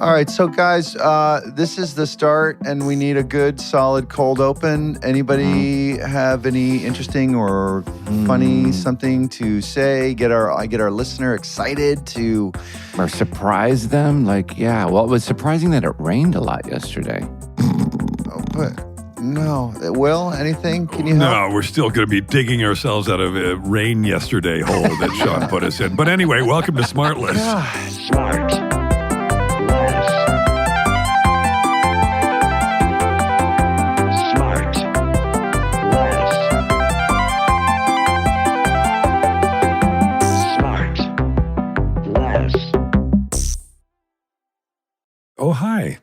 All right, so guys, this is the start, and we need a good, solid cold open. Anybody have any interesting or funny something to say? Get our listener excited to, or surprise them? Like, yeah. Well, it was surprising that it rained a lot yesterday. But no, Will, anything? Can you help? No, we're still going to be digging ourselves out of a rain yesterday hole that Sean put us in. But anyway, welcome to SmartLess. SmartLess. Oh, hi.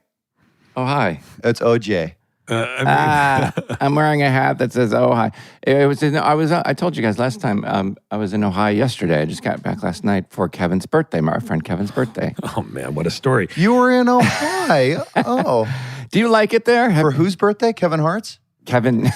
Oh, hi. It's OJ. I'm wearing a hat that says "Oh hi." I told you guys last time. I was in Ohio yesterday. I just got back last night for Kevin's birthday, my friend Kevin's birthday. Oh man, what a story! You were in Ohio. Oh, do you like it there? For whose birthday? Kevin Hart's? Kevin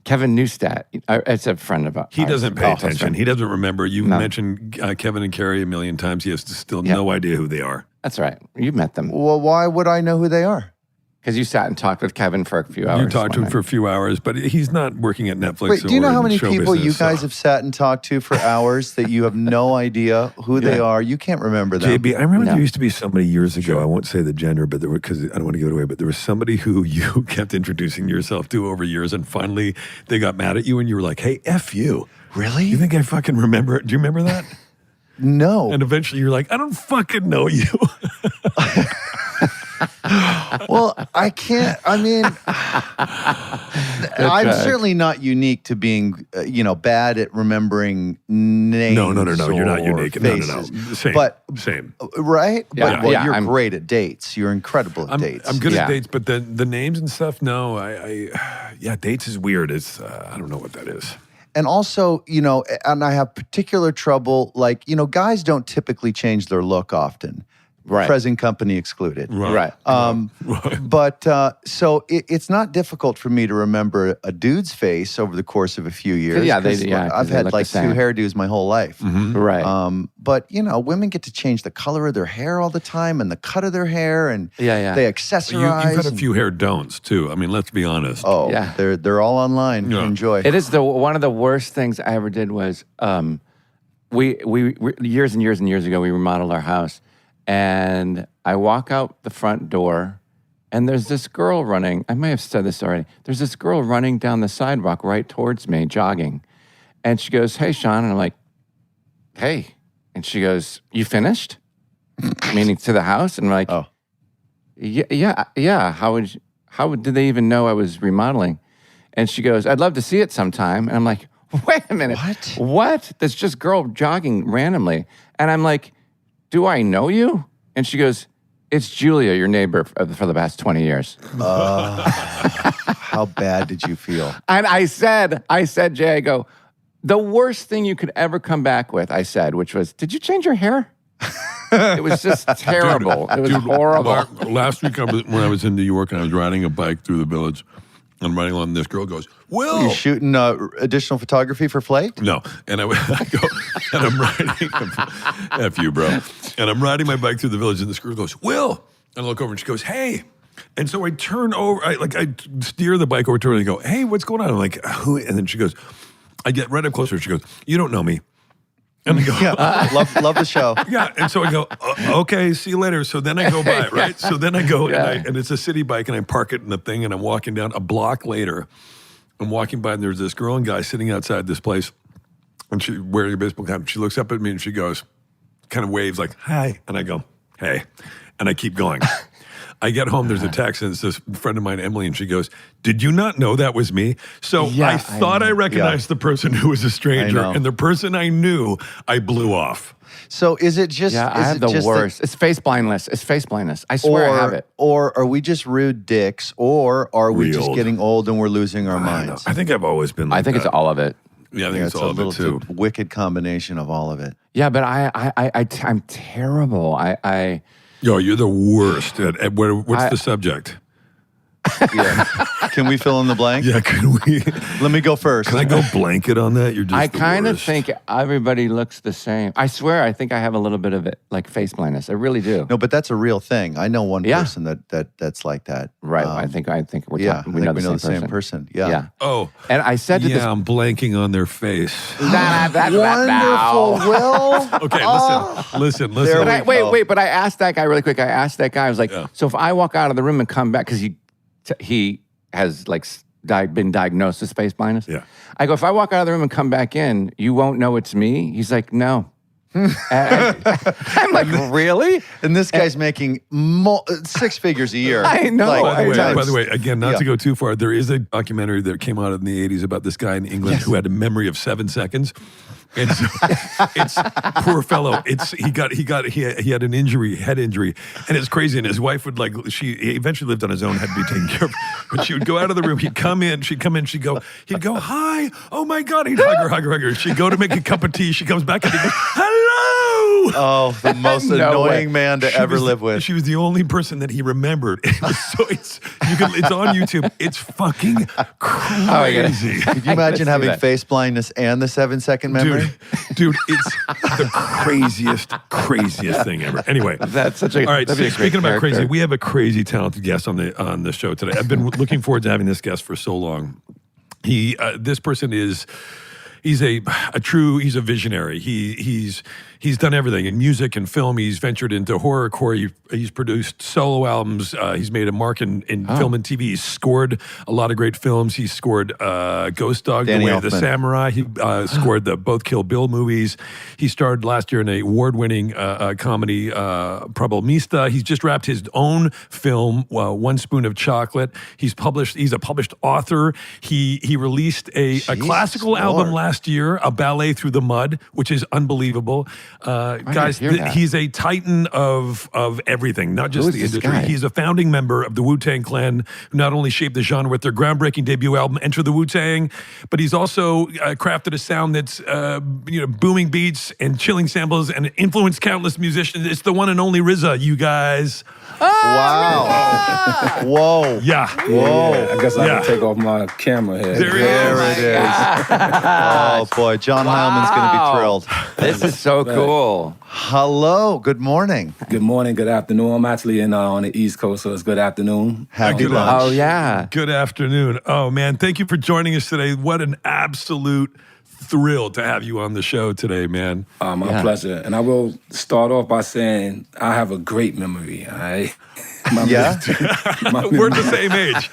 Neustadt. It's a friend of ours. He doesn't pay attention. He doesn't remember. You've mentioned Kevin and Carrie a million times. He has still no idea who they are. That's right. You've met them. Well, why would I know who they are? Because you sat and talked with Kevin for a few hours. You talked to him for a few hours, but he's not working at Netflix. Wait, do you know how many people you guys have sat and talked to for hours that you have no idea who they are? You can't remember them. JB, I remember there used to be somebody years ago, I won't say the gender, but there were, because I don't want to give it away, but there was somebody who you kept introducing yourself to over years, and finally they got mad at you and you were like, hey, F you. Really? You think I fucking remember it? Do you remember that? No. And eventually you're like, I don't fucking know you. Well, I can't. I mean, I'm certainly not unique to being, bad at remembering names. No. You're not unique. Faces. No. Same. But same. Right? Yeah. But you're great at dates. You're incredible at dates. I'm good at dates, but the names and stuff. No, dates is weird. It's I don't know what that is. And also, and I have particular trouble. Like, guys don't typically change their look often. Right. Present company excluded. Right. But so it's not difficult for me to remember a dude's face over the course of a few years. I've had like two hairdos my whole life. Mm-hmm. Right. But women get to change the color of their hair all the time and the cut of their hair, and they accessorize. You've had a few hair don'ts too. I mean, let's be honest. Oh, yeah. They're all online. Yeah. Enjoy. It is one of the worst things I ever did was we years and years and years ago we remodeled our house. And I walk out the front door, and there's this girl running. I may have said this already. There's this girl running down the sidewalk right towards me, jogging. And she goes, hey, Sean. And I'm like, hey. And she goes, you finished? Meaning to the house? And I'm like, oh, yeah. How did they even know I was remodeling? And she goes, I'd love to see it sometime. And I'm like, wait a minute. What? There's just girl jogging randomly. And I'm like, do I know you? And she goes, it's Julia, your neighbor for the past 20 years. How bad did you feel? And I said, Jay, I go, the worst thing you could ever come back with, I said, which was, did you change your hair? It was just terrible. It was horrible. Last week when I was in New York and I was riding a bike through the village, I'm riding along, this girl goes, Will! Are you shooting additional photography for Flake? No. And I go, and I'm riding, F you, bro. And I'm riding my bike through the village, and this girl goes, Will! And I look over, and she goes, hey. And so I turn over, I steer the bike over to her, and I go, hey, what's going on? I'm like, who? And then she goes, I get right up closer, she goes, you don't know me. And I go, love the show. Yeah, and so I go, okay, see you later. So then I go by, right? So then I go, and it's a city bike, and I park it in the thing, and I'm walking down a block later. I'm walking by, and there's this girl and guy sitting outside this place, and she wearing a baseball cap. She looks up at me, and she goes, kind of waves like, hi. And I go, hey. And I keep going. I get home, there's a text, and it's this friend of mine, Emily, and she goes, did you not know that was me? So I thought I recognized the person who was a stranger, and the person I knew, I blew off. So is it just... Yeah, I have the worst. It's face blindness. I swear I have it. Or are we just rude dicks, or are we just getting old and we're losing our minds? I think I've always been like I think it's all of it. Yeah, I think it's all of it, too. It's a wicked combination of all of it. Yeah, but I'm terrible. Yo, you're the worst. What's the subject? Yeah. Can we fill in the blank? Yeah, can we? Let me go first. Can I go blanket on that? You're just I the kind of worst. think everybody looks the same. I swear, I think I have a little bit of it, like face blindness. I really do. No, but that's a real thing. I know one Yeah. person that's like that. Right. I think we're Yeah, talking. I We think know the same person. Yeah. Yeah. Oh, And I said to this. yeah, I'm blanking on their face. Wonderful, Will. Okay, listen. There But we go. but I asked that guy really quick. I was like, Yeah. so if I walk out of the room and come back, because he has like been diagnosed with face blindness. Yeah. I go, if I walk out of the room and come back in, you won't know it's me. He's like, no. I'm like, really? And this guy's making 6 figures a year. I know. By the way, again, not Yeah. to go too far, there is a documentary that came out in the 80s about this guy in England who had a memory of 7 seconds. And so it's poor fellow. He had an injury, head injury, and it's crazy. And his wife would he eventually lived on his own, had to be taken care of. But she would go out of the room. He'd come in. He'd go, hi, oh my God. He'd hug her. She'd go to make a cup of tea. She comes back and he goes, hello. Oh, the most No annoying way. man to ever live with. She was the only person that he remembered. It's on YouTube. It's fucking crazy. Could you imagine see having that. face blindness and the 7-second memory? Dude, it's the craziest thing ever. Anyway, That's such a. all right. that'd be a great Speaking about character. crazy, we have a crazy talented guest on the show today. I've been looking forward to having this guest for so long. This person is. He's a visionary. He's done everything in music and film. He's ventured into horrorcore. He's produced solo albums. He's made a mark in film and TV. He's scored a lot of great films. He scored Ghost Dog, Danny The Way of the Elfman. Samurai. He scored both Kill Bill movies. He starred last year in an award-winning comedy, Problemista. He's just wrapped his own film, One Spoon of Chocolate. He's a published author. He released a classical Lord. album last year, A Ballet Through the Mud, which is unbelievable. Guys, hear that. he's a titan of everything, not just Who is the this industry. guy? He's a founding member of the Wu-Tang Clan, who not only shaped the genre with their groundbreaking debut album, Enter the Wu-Tang, but he's also crafted a sound that's booming beats and chilling samples and influenced countless musicians. It's the one and only RZA, you guys. Wow. Whoa. Yeah. Whoa. I guess I can take off my camera here. There he There is. it is. Oh, boy. John Heilman's going to be thrilled. This is so cool. Hello. Good morning. Good morning, good afternoon. I'm actually on the East Coast, so it's good afternoon. Happy Good lunch. Oh yeah. Good afternoon. Oh, man. Thank you for joining us today. What an absolute thrill to have you on the show today, man. My pleasure. And I will start off by saying I have a great memory, all right? Yeah? We're the same age.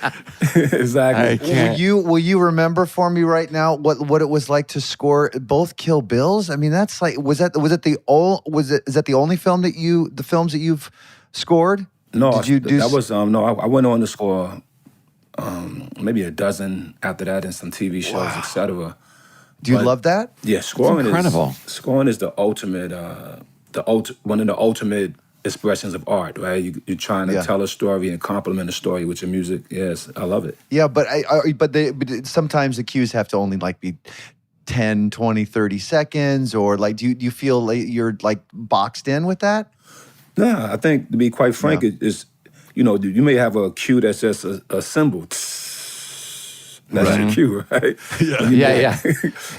Exactly. I can't. Will you remember for me right now what it was like to score both Kill Bills? I mean, that's like is that the only film the films that you've scored? No, Did you do that was I went on to score maybe a dozen after that in some TV shows, etc. Do you but- love that? Yeah, scoring incredible. Scoring is the ultimate, one of the ultimate expressions of art, right? You're trying to Yeah. tell a story and complement a story with your music. Yes, I love it. Yeah, but sometimes the cues have to only like be 10, 20, 30 seconds, or like do you feel like you're like boxed in with that? Nah, I think to be quite frank, is you may have a cue that's just a symbol. That's your cue, right? Yeah.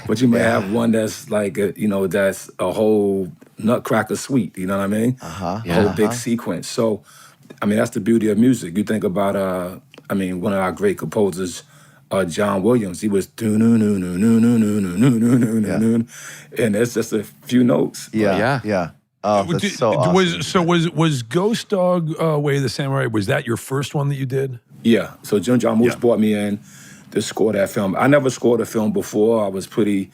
But you may have one that's like that's a whole nutcracker suite. You know what I mean? A whole big sequence. So, I mean, that's the beauty of music. You think about one of our great composers, John Williams. He was and it's just a few notes. Yeah. Oh, that's so awesome. Was Ghost Dog Way of the Samurai, was that your first one that you did? Yeah. So John Moose brought me in to score that film. I never scored a film before. I didn't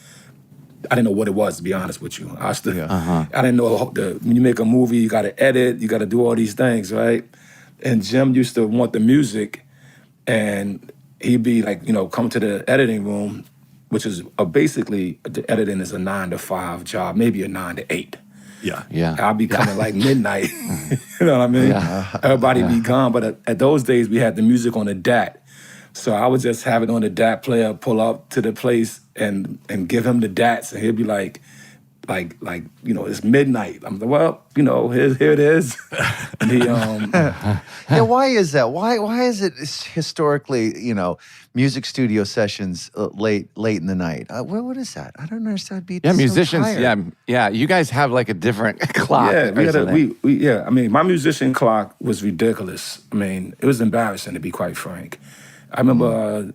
know what it was, to be honest with you. I didn't know when you make a movie, you got to edit, you got to do all these things, right? And Jim used to want the music, and he'd be like, come to the editing room, which is basically the editing is a 9 to 5 job, maybe a 9 to 8. Yeah. I'll be coming like midnight. You know what I mean? Yeah. Everybody be gone. But at those days, we had the music on the DAT. So I would just have it on the DAT player, pull up to the place and give him the DATs. And he'd be like, like it's midnight. I'm like, well, here it is. And he Yeah, why is that? Why is it historically, music studio sessions late in the night? What is that? I don't understand. Yeah, musicians. Yeah. You guys have like a different clock. Yeah, I mean, my musician clock was ridiculous. I mean, it was embarrassing, to be quite frank. I remember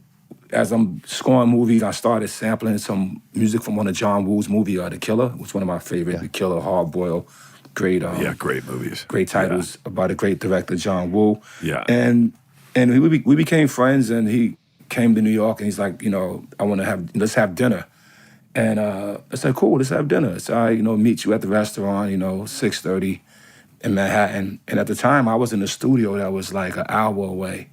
as I'm scoring movies, I started sampling some music from one of John Woo's movie, The Killer, which was one of my favorite. The Killer, Hard Boiled, great. Great movies. Great titles by a great director, John Woo. Yeah. And we became friends, and he came to New York, and he's like, let's have dinner. And I said, cool, let's have dinner. So I, meet you at the restaurant, 6:30 in Manhattan. And at the time, I was in a studio that was like an hour away.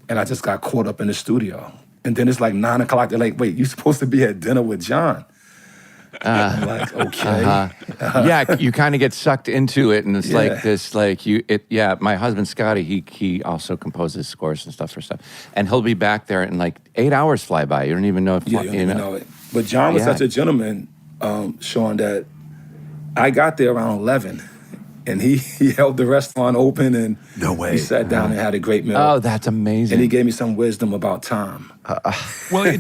And I just got caught up in the studio. And then it's like 9 o'clock. They're like, wait, you're supposed to be at dinner with John. I'm like, okay. Yeah, you kind of get sucked into it, and it's like this, my husband Scotty, he also composes scores and stuff for stuff, and he'll be back there, and like 8 hours fly by. You don't even know if you don't even know it. But John was such a gentleman, Sean, that I got there around 11. And he held the restaurant open, and no way. We sat down and had a great meal. Oh, that's amazing. And he gave me some wisdom about time. Well,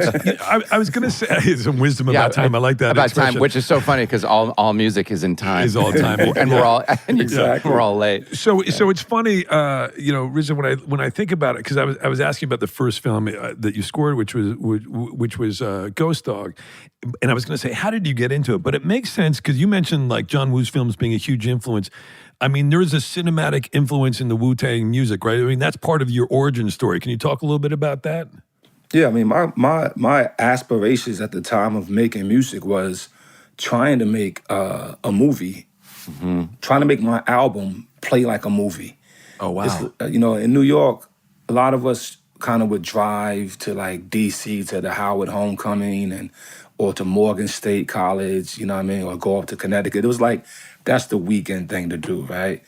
I was going to say some wisdom about time. I like that about expression. time, which is so funny because all music is in time. Is all time, and we're all late. So it's funny, Rizza, when I think about it, because I was asking about the first film that you scored, which was Ghost Dog, and I was going to say, how did you get into it? But it makes sense because you mentioned like John Woo's films being a huge influence. I mean, there's a cinematic influence in the Wu-Tang music, right? I mean, that's part of your origin story. Can you talk a little bit about that? Yeah, I mean, my aspirations at the time of making music was trying to make a movie, trying to make my album play like a movie. Oh, wow. In New York, a lot of us kind of would drive to like D.C. to the Howard Homecoming or to Morgan State College, you know what I mean, or go up to Connecticut. It was like, that's the weekend thing to do, right?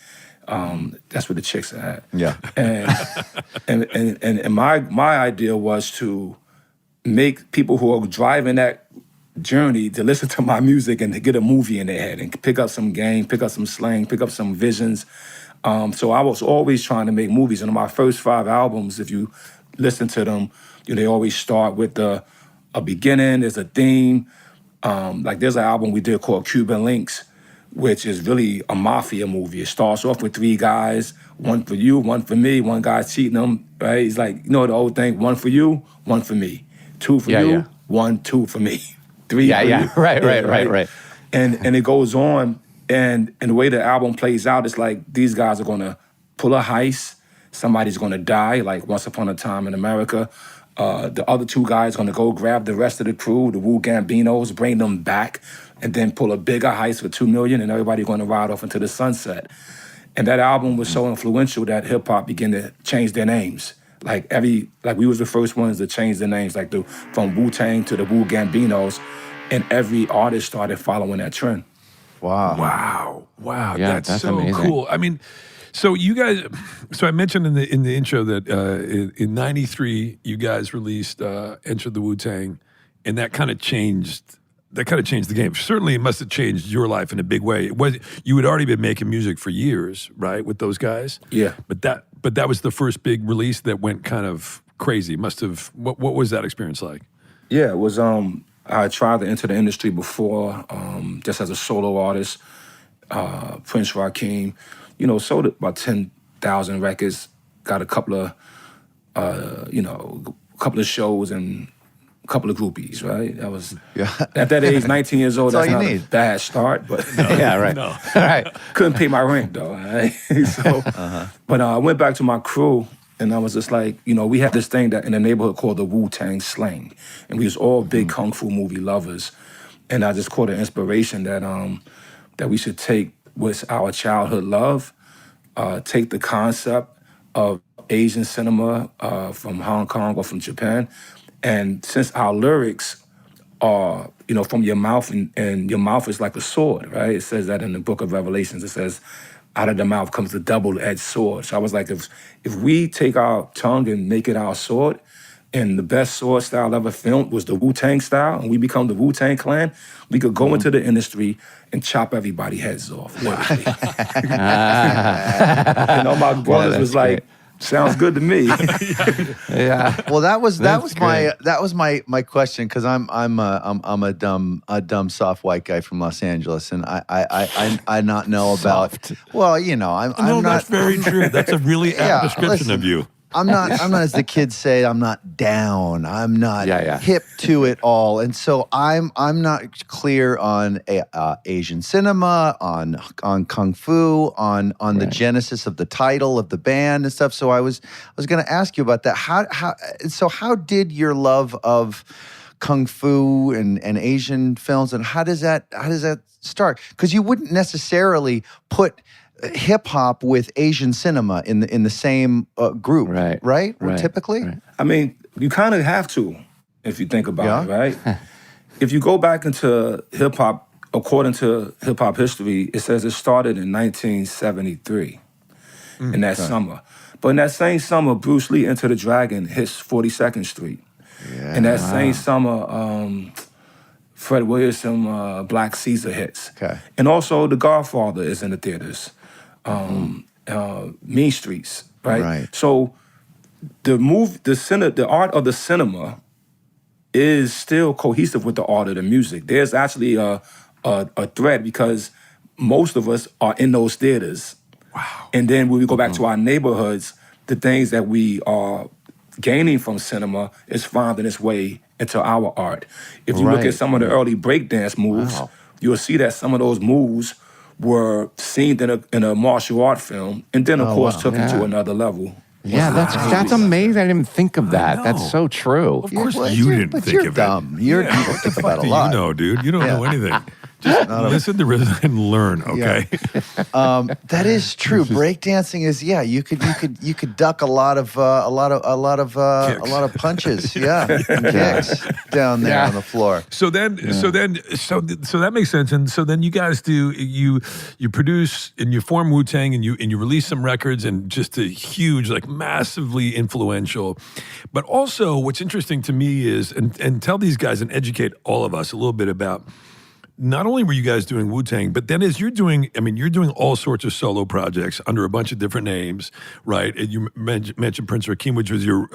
That's where the chicks are at. Yeah. And my idea was to make people who are driving that journey to listen to my music and to get a movie in their head and pick up some game, pick up some slang, pick up some visions. So I was always trying to make movies. And on my first 5 albums, if you listen to them, they always start with a beginning, there's a theme. Like there's an album we did called Cuban Links, which is really a mafia movie. It starts off with 3 guys, one for you, one for me, one guy's cheating them, right? It's like, the old thing, 1 for you, 1 for me. 2 for you, 1, 2 for me. 3 for you. Right. And it goes on, and the way the album plays out, it's like these guys are gonna pull a heist, somebody's gonna die, like Once Upon a Time in America. The other 2 guys gonna go grab the rest of the crew, the Wu Gambinos, bring them back, and then pull a bigger heist for $2 million, and everybody going to ride off into the sunset. And that album was so influential that hip hop began to change their names. Like we was the first ones to change their names, like from Wu-Tang to the Wu Gambinos, and every artist started following that trend. Wow. Yeah, that's so amazing. Cool. I mean, so you guys, I mentioned in the intro that in '93 you guys released Enter the Wu-Tang, and that kind of changed the game. Certainly, it must have changed your life in a big way. You had already been making music for years, right, with those guys? Yeah. But that was the first big release that went kind of crazy. Must have. What was that experience like? Yeah, it was. I tried to enter the industry before, just as a solo artist. Prince Rakeem, sold about 10,000 records. Got a couple of shows and a couple of groupies, right? That was at that age, 19 years old. That's not a bad start, but Yeah, right. No. Right. couldn't pay my rent though. Right? But I went back to my crew, and I was just like, we had this thing that in the neighborhood called the Wu-Tang slang, and we was all big kung fu movie lovers, and I just caught an inspiration that we should take what's our childhood love, take the concept of Asian cinema from Hong Kong or from Japan. And since our lyrics are, from your mouth, and your mouth is like a sword, right? It says that in the book of Revelations. It says, out of the mouth comes the double-edged sword. So I was like, if we take our tongue and make it our sword, and the best sword style ever filmed was the Wu-Tang style, and we become the Wu-Tang Clan, we could go into the industry and chop everybody's heads off. Literally. And all my brothers was like, sounds good to me. Yeah. Well, that was great. my question, because I'm a dumb soft white guy from Los Angeles, and I not know about. Well, I'm No, not. that's very true. That's a really apt description of you. I'm not as the kids say, I'm not down. I'm not hip to it all. And so I'm not clear on Asian cinema, on Kung Fu, on the genesis of the title of the band and stuff. So I was going to ask you about that. How did your love of Kung Fu and Asian films, and how does that start? Because you wouldn't necessarily put hip hop with Asian cinema in the same group, right? Typically, right. I mean, you kind of have to, if you think about it, right? If you go back into hip hop, according to hip hop history, it says it started in 1973 in that summer. But in that same summer, Bruce Lee, Enter the Dragon, hits 42nd Street. Yeah. In that same summer, Fred Williamson, Black Caesar hits. Okay. And also The Godfather is in the theaters. Mean Streets, right? Right. So the art of the cinema is still cohesive with the art of the music. There's actually a thread, because most of us are in those theaters. Wow. And then when we go back to our neighborhoods, the things that we are gaining from cinema is finding its way into our art. If you look at some of the early breakdance moves, you'll see that some of those moves were seen in a martial art film, and then of course took it to another level. Yeah, that's amazing. I didn't even think of that. That's so true. Of course you didn't think of dumb. it. You think about it a lot. You know, dude. You don't know anything. Just listen to RZA and learn, okay? That is true. Breakdancing is you could duck a lot of punches, and kicks down there on the floor. So that makes sense. And so then you guys you produce and you form Wu-Tang, and you release some records, and just a huge, like massively influential. But also what's interesting to me is, and tell these guys and educate all of us a little bit about, not only were you guys doing Wu-Tang, but then as you're doing all sorts of solo projects under a bunch of different names, right? And you mentioned Prince Rakeem, which was your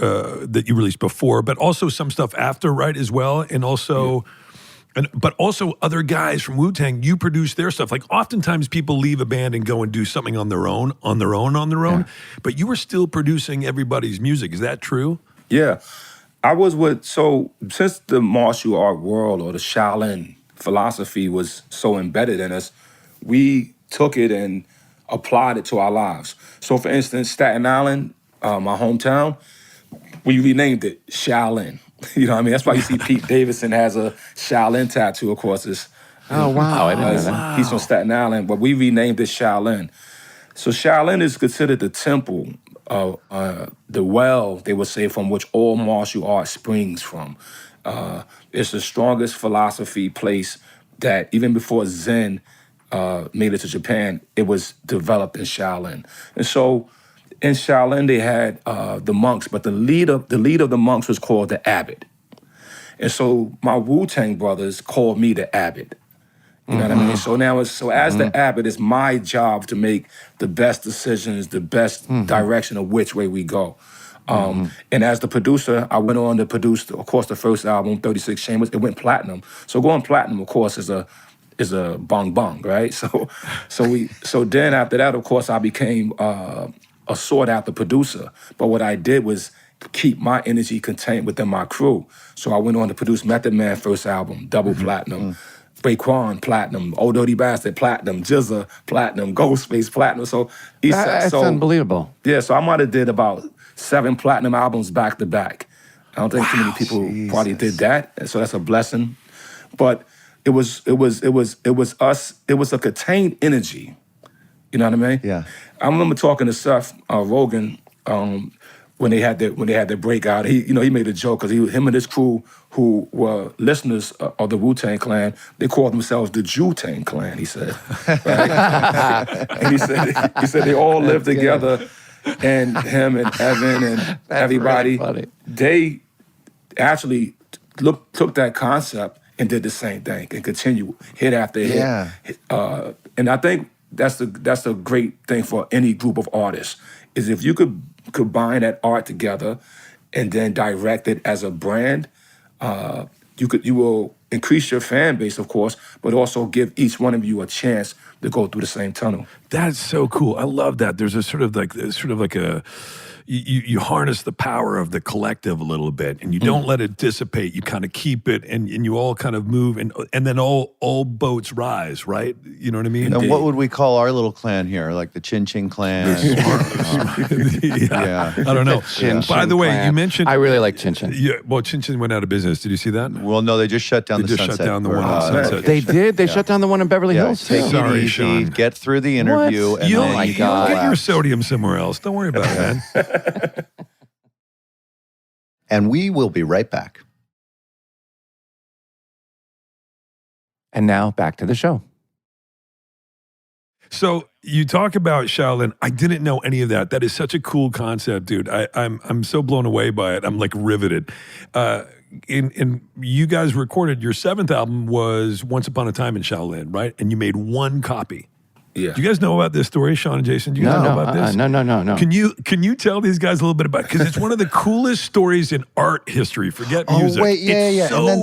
that you released before, but also some stuff after, right, as well, and also, but also other guys from Wu-Tang, you produce their stuff. Like oftentimes people leave a band and go and do something on their own, but you were still producing everybody's music. Is that true? Yeah, since the martial art world, or the Shaolin philosophy, was so embedded in us, we took it and applied it to our lives. So for instance, Staten Island, my hometown, we renamed it Shaolin. You know what I mean? That's why you see Pete Davidson has a Shaolin tattoo, of course. Oh, wow. I didn't know that. He's from Staten Island, but we renamed it Shaolin. So Shaolin is considered the temple, the well, they would say, from which all martial art springs from. It's the strongest philosophy place that even before Zen made it to Japan, it was developed in Shaolin. And so in Shaolin, they had the monks, but the leader of the monks was called the abbot. And so my Wu-Tang brothers called me the abbot. You know what I mean? So now, as the abbot, it's my job to make the best decisions, the best direction of which way we go. And as the producer, I went on to produce, of course, the first album, 36 Chambers. It went platinum. So going platinum, of course, is a bong bong, right? So then after that, of course, I became a sought-after producer. But what I did was keep my energy contained within my crew. So I went on to produce Method Man first album, double platinum. Raekwon, platinum. Old Dirty Bastard, platinum. RZA, platinum. Ghostface, platinum. So that's unbelievable. Yeah, so I might have did about 7 platinum albums back to back. I don't think too many people probably did that, and so that's a blessing. But it was us. It was a contained energy. You know what I mean? Yeah. I remember talking to Seth Rogen when they had their breakout. He made a joke because him and his crew, who were listeners of the Wu-Tang Clan, they called themselves the Jew-Tang Clan. He said, right? And he said they all lived together, and him and Evan and That's everybody, really funny. they actually took that concept and did the same thing and continue hit after hit. Yeah. And I think that's the great thing for any group of artists is if you could combine that art together and then direct it as a brand, you will increase your fan base, of course, but also give each one of you a chance to go through the same tunnel. That's so cool. I love that. There's a sort of like a you harness the power of the collective a little bit, and you don't let it dissipate. You kind of keep it, and you all kind of move, and then all boats rise, right? You know what I mean? And what would we call our little clan here? Like the Chin Chin clan? Yeah. I don't know. Chin By Chin the way, clan. you mentioned I really like Chin Chin. Yeah, well, Chin Chin went out of business. Did you see that? Well, no, they just shut down They the just Sunset. shut down the one on Sunset. They did? They shut down the one in Beverly Yeah, Hills? take too? Sorry, it easy, Sean. get through the interview, What? and You'll, then my you you'll God. get your collapse. sodium somewhere else. Don't worry about it, man. And we will be right back. And now back to the show. So you talk about Shaolin. I didn't know any of that. That is such a cool concept, dude. I'm so blown away by it. I'm like riveted. And you guys recorded your 7th album was Once Upon a Time in Shaolin, right? And you made one copy. Yeah. Do you guys know about this story, Sean and Jason? Do you guys know about this? No. Can you tell these guys a little bit about it? Because it's one of the coolest stories in art history. Forget music. Oh wait, yeah. It's so, and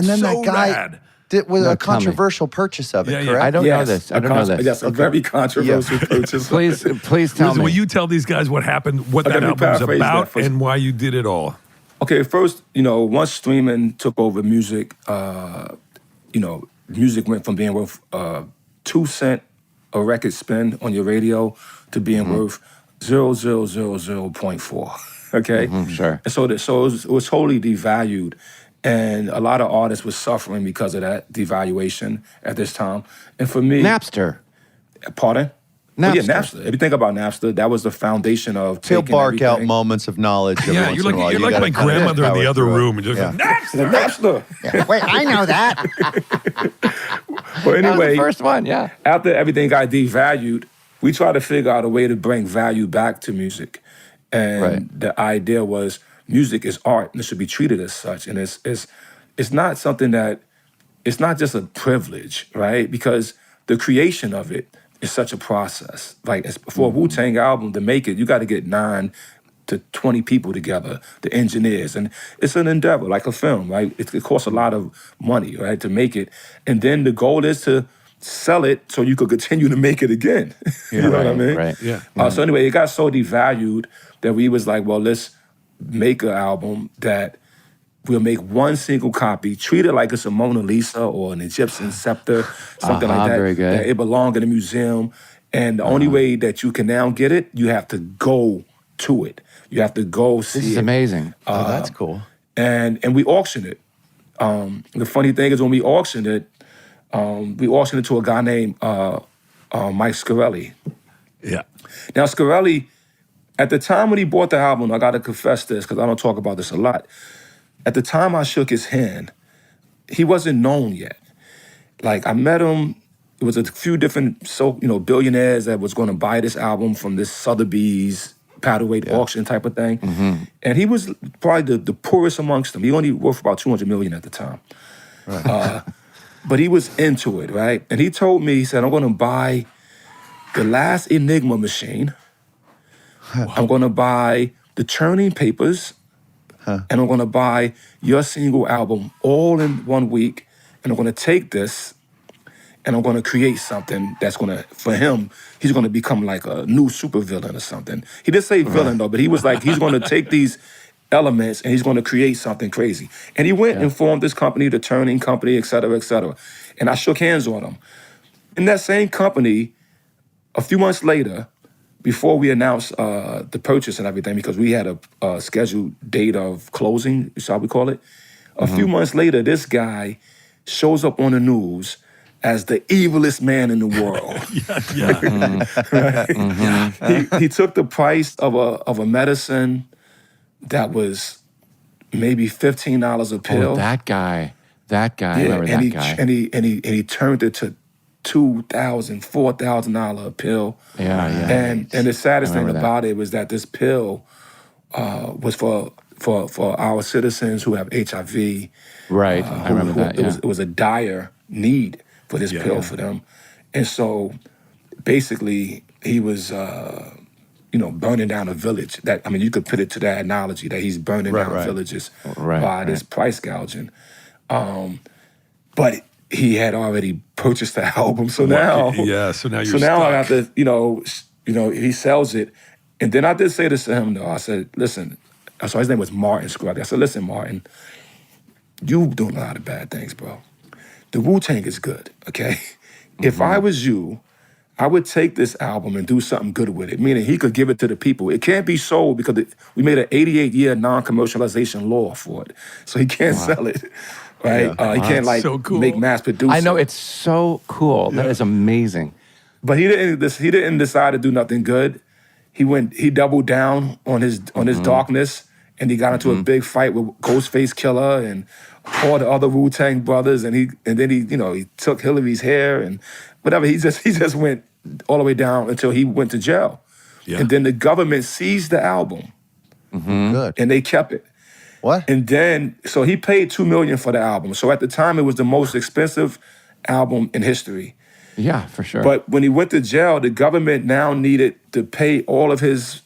then that guy rad. was No, a tell me. controversial purchase of it, Yeah, yeah. correct? I don't know this. I don't know this. Yes, a very controversial purchase. Please tell Rizza, me. will you tell these guys what happened, what Okay, that let me album was paraphrase that about, first. and why you did it all? Okay, first, once streaming took over music, music went from being worth 2 cents a record spin on your radio to being worth 0.4. Okay, sure. And so it was totally devalued, and a lot of artists were suffering because of that devaluation at this time. And for me, Napster. pardon. Well, yeah, Napster. Napster. If you think about Napster, that was the foundation of He'll taking bark out everything. moments of knowledge. Every Yeah, once you're in a while. like, You my gotta kinda grandmother in power the other through it. room and just Yeah. go, Napster! The Napster. Wait, I know that. But That was anyway, the first one, yeah. after everything got devalued, we tried to figure out a way to bring value back to music. And Right. the idea was music is art and it should be treated as such. And it's not something that, it's not just a privilege, right? Because the creation of it is such a process. Like for a Wu-Tang album to make it, you got to get 9 to 20 people together, the engineers. And it's an endeavor, like a film, right? It costs a lot of money, right, to make it. And then the goal is to sell it so you could continue to make it again. You know what I mean? Right. Yeah. So anyway, it got so devalued that we was like, well, let's make an album that we'll make one single copy, treat it like it's a Mona Lisa or an Egyptian scepter, something like that. Very good. That it belonged in a museum. And the only way that you can now get it, you have to go to it. You have to go see This is it. amazing. Oh, that's cool. And we auctioned it. The funny thing is when we auctioned it to a guy named Mike Scarelli. Yeah. Now, Scarelli, at the time when he bought the album, I got to confess this because I don't talk about this a lot. At the time I shook his hand, he wasn't known yet. Like, I met him, it was a few different billionaires that was going to buy this album from this Sotheby's paddleweight auction type of thing. And he was probably the poorest amongst them. He only worth about $200 million at the time. Right. But he was into it, right? And he told me, he said, I'm going to buy the last Enigma machine. I'm going to buy the churning papers. And I'm going to buy your single album all in 1 week. And I'm going to take this and I'm going to create something that's going to, for him, he's going to become like a new supervillain or something. He didn't say villain though, but he was like, he's going to take these elements and he's going to create something crazy. And he went and formed this company, the Turning Company, et cetera, et cetera. And I shook hands on him. In that same company, a few months later, before we announced the purchase and everything, because we had a scheduled date of closing, is how we call it. A few months later, this guy shows up on the news as the evilest man in the world. He took the price of a medicine that was maybe $15 a pill. Oh, that guy. I remember and that guy. And he turned it to $2,000, $4,000 a pill. Yeah. And the saddest thing remember that. about it was that this pill was for for our citizens who have HIV. Right. I remember that. Yeah. It was a dire need for this pill for them. And so basically he was burning down a village. That, I mean, you could put it to that analogy that he's burning down villages by this price gouging. But he had already purchased the album, so now so now you're so now I have to he sells it, and then I did say this to him though. I said, listen, so his name was Martin Scruggs. I said, listen, Martin, you doing a lot of bad things, bro. The Wu-Tang is good, okay? If I was you, I would take this album and do something good with it, meaning he could give it to the people. It can't be sold because we made an 88-year non-commercialization law for it, so he can't sell it. Right, he can't make mass produce. I know, it's so cool. That is amazing. But he didn't decide to do nothing good. He doubled down on his darkness, and he got into a big fight with Ghostface Killer and all the other Wu-Tang brothers, and then he took Hillary's hair and whatever. He just went all the way down until he went to jail. Yeah. And then the government seized the album, Good. and they kept it. What? And then, so he paid $2 million for the album. So at the time, it was the most expensive album in history. Yeah, for sure. But when he went to jail, the government now needed to pay all of his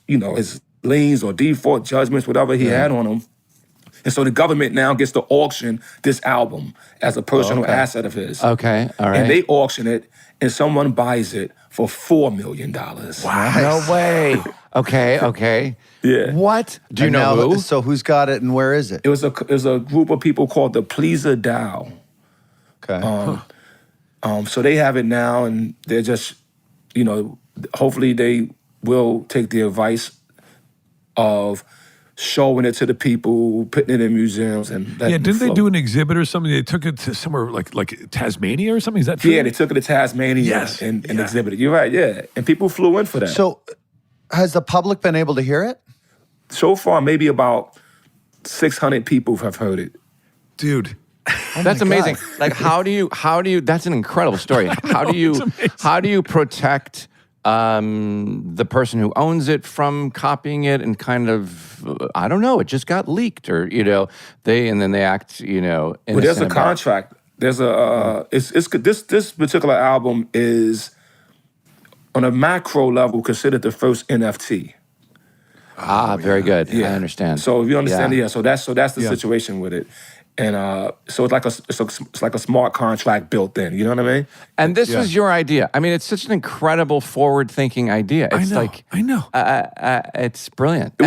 liens or default judgments, whatever he had on him. And so the government now gets to auction this album as a personal asset of his. Okay, all right. And they auction it, and someone buys it for $4 million. Wow. No way. Okay. Yeah. What? Do you know who? So who's got it and where is it? It was a group of people called the Pleaser Dow. Okay. So they have it now, and they're just, hopefully they will take the advice of showing it to the people, putting it in museums, and didn't they do an exhibit or something? They took it to somewhere like Tasmania or something. Is that true? Yeah, they took it to Tasmania and exhibited it. You're right, yeah, and people flew in for that. So, has the public been able to hear it? So far, maybe about 600 people have heard it. Dude. That's amazing. Like, how do you, that's an incredible story. How do you protect the person who owns it from copying it and kind of, I don't know, it just got leaked or, and then they act, Well, there's a contract. There's this particular album is on a macro level considered the first NFT. Very good. Yeah. I understand. So if you understand, so that's the situation with it. And so it's like a smart contract built in. You know what I mean? And this was your idea. I mean, it's such an incredible, forward-thinking idea. It's I know. It's brilliant.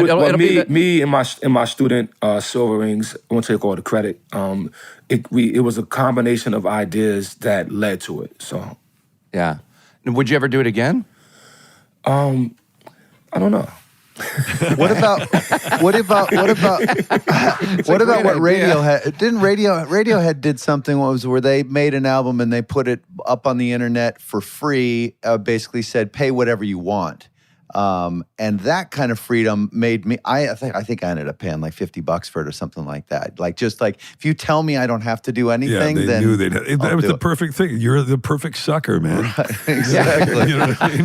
Me and my student Silver Rings, I won't take all the credit. It was a combination of ideas that led to it. So, yeah. Would you ever do it again? I don't know. What about what Radiohead didn't Radiohead did something where they made an album and they put it up on the internet for free, basically said pay whatever you want. And that kind of freedom made me, I think I ended up paying like $50 for it or something like that. Like, just like, if you tell me I don't have to do anything, they then knew that was the perfect thing. You're the perfect sucker, man. Right, exactly. You know what I mean?